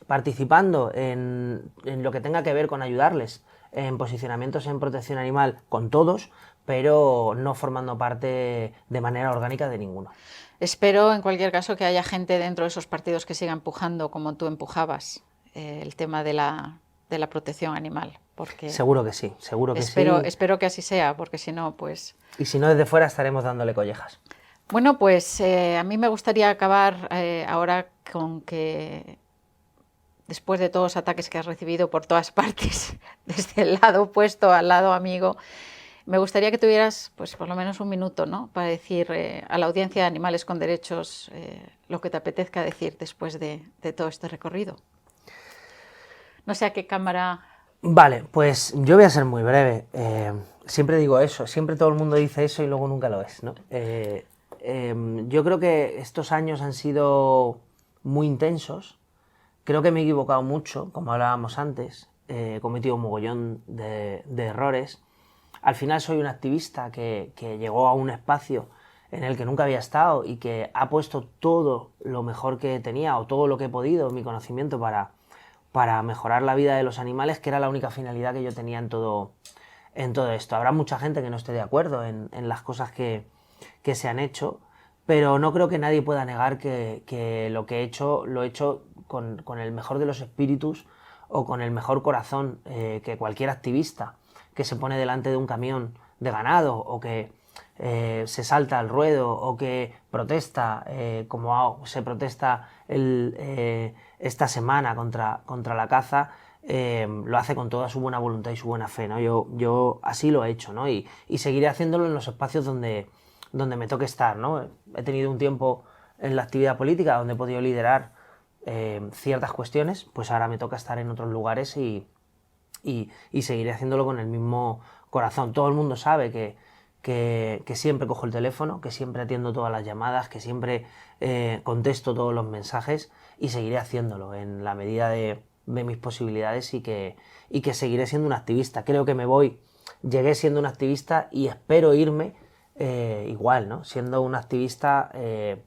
participando en lo que tenga que ver con ayudarles en posicionamientos en protección animal con todos, pero no formando parte de manera orgánica de ninguno. Espero, en cualquier caso, que haya gente dentro de esos partidos que siga empujando, como tú empujabas, el tema de la protección animal. Porque seguro que sí, Espero que así sea, porque si no, pues... Y si no, desde fuera estaremos dándole collejas. Bueno, pues a mí me gustaría acabar ahora con que... después de todos los ataques que has recibido por todas partes, desde el lado opuesto al lado amigo, me gustaría que tuvieras pues por lo menos un minuto, ¿no?, para decir a la audiencia de Animales con Derechos lo que te apetezca decir después de todo este recorrido. No sé a qué cámara... Vale, pues yo voy a ser muy breve. Siempre digo eso, siempre todo el mundo dice eso y luego nunca lo es, ¿no? Yo creo que estos años han sido muy intensos. Creo que me he equivocado mucho, como hablábamos antes, he cometido un mogollón de errores. Al final soy un activista que llegó a un espacio en el que nunca había estado y que ha puesto todo lo mejor que tenía o todo lo que he podido, mi conocimiento, para mejorar la vida de los animales, que era la única finalidad que yo tenía en todo esto. Habrá mucha gente que no esté de acuerdo en las cosas que se han hecho, pero no creo que nadie pueda negar que lo que he hecho lo he hecho con el mejor de los espíritus o con el mejor corazón que cualquier activista que se pone delante de un camión de ganado o que se salta al ruedo o que protesta como se protesta esta semana contra la caza, lo hace con toda su buena voluntad y su buena fe, ¿no? Yo así lo he hecho, ¿no? Y seguiré haciéndolo en los espacios donde me toque estar, ¿no? He tenido un tiempo en la actividad política donde he podido liderar ciertas cuestiones, pues ahora me toca estar en otros lugares y seguiré haciéndolo con el mismo corazón. Todo el mundo sabe que siempre cojo el teléfono, que siempre atiendo todas las llamadas, que siempre contesto todos los mensajes y seguiré haciéndolo en la medida de mis posibilidades y que seguiré siendo un activista. Creo que me voy llegué siendo un activista y espero irme igual, ¿no? Siendo un activista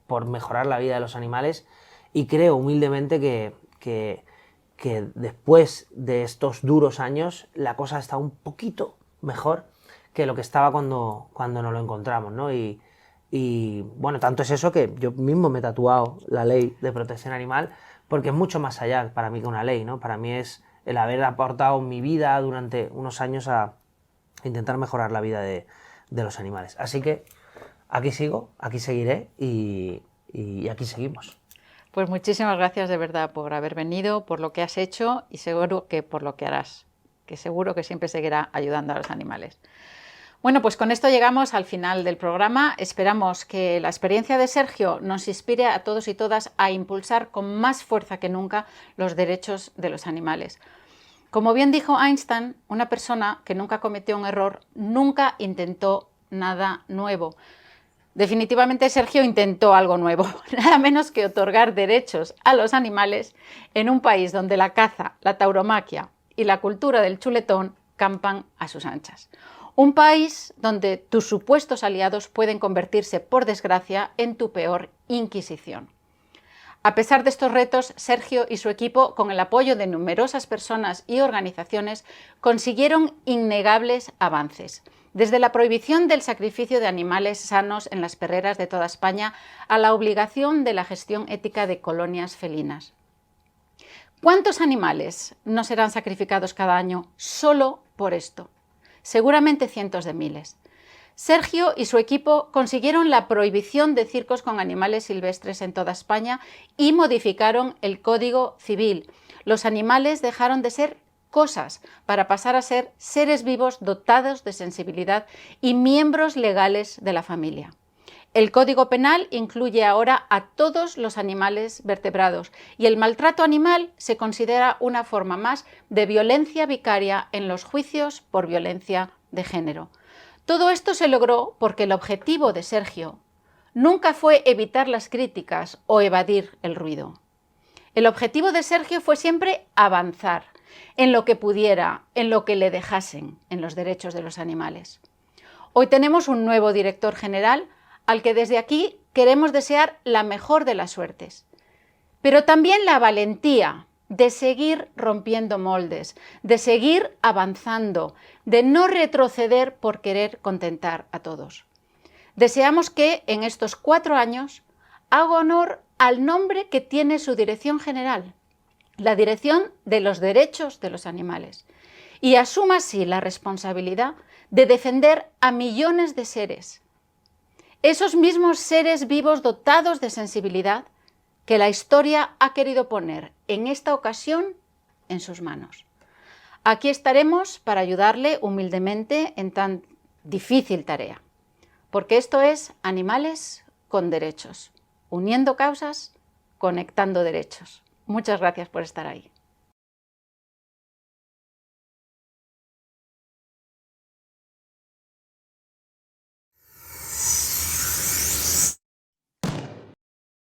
por mejorar la vida de los animales, y creo humildemente que después de estos duros años la cosa está un poquito mejor que lo que estaba cuando nos lo encontramos, ¿no? Y bueno, tanto es eso que yo mismo me he tatuado la ley de protección animal, porque es mucho más allá para mí que una ley, ¿no? Para mí es el haber aportado mi vida durante unos años a intentar mejorar la vida de los animales. Así que aquí sigo, aquí seguiré y aquí seguimos. Pues muchísimas gracias de verdad por haber venido, por lo que has hecho y seguro que por lo que harás, que seguro que siempre seguirá ayudando a los animales. Bueno, pues con esto llegamos al final del programa. Esperamos que la experiencia de Sergio nos inspire a todos y todas a impulsar con más fuerza que nunca los derechos de los animales. Como bien dijo Einstein, una persona que nunca cometió un error nunca intentó nada nuevo. Definitivamente Sergio intentó algo nuevo, nada menos que otorgar derechos a los animales en un país donde la caza, la tauromaquia y la cultura del chuletón campan a sus anchas. Un país donde tus supuestos aliados pueden convertirse, por desgracia, en tu peor inquisición. A pesar de estos retos, Sergio y su equipo, con el apoyo de numerosas personas y organizaciones, consiguieron innegables avances. Desde la prohibición del sacrificio de animales sanos en las perreras de toda España a la obligación de la gestión ética de colonias felinas. ¿Cuántos animales no serán sacrificados cada año solo por esto? Seguramente cientos de miles. Sergio y su equipo consiguieron la prohibición de circos con animales silvestres en toda España y modificaron el Código Civil. Los animales dejaron de ser cosas para pasar a ser seres vivos dotados de sensibilidad y miembros legales de la familia. El Código Penal incluye ahora a todos los animales vertebrados y el maltrato animal se considera una forma más de violencia vicaria en los juicios por violencia de género. Todo esto se logró porque el objetivo de Sergio nunca fue evitar las críticas o evadir el ruido. El objetivo de Sergio fue siempre avanzar en lo que pudiera, en lo que le dejasen, en los derechos de los animales. Hoy tenemos un nuevo director general al que desde aquí queremos desear la mejor de las suertes, pero también la valentía de seguir rompiendo moldes, de seguir avanzando, de no retroceder por querer contentar a todos. Deseamos que en estos 4 años haga honor al nombre que tiene su dirección general, la Dirección de los Derechos de los Animales, y asuma así la responsabilidad de defender a millones de seres, esos mismos seres vivos dotados de sensibilidad que la historia ha querido poner en esta ocasión en sus manos. Aquí estaremos para ayudarle humildemente en tan difícil tarea, porque esto es Animales con Derechos, uniendo causas, conectando derechos. Muchas gracias por estar ahí.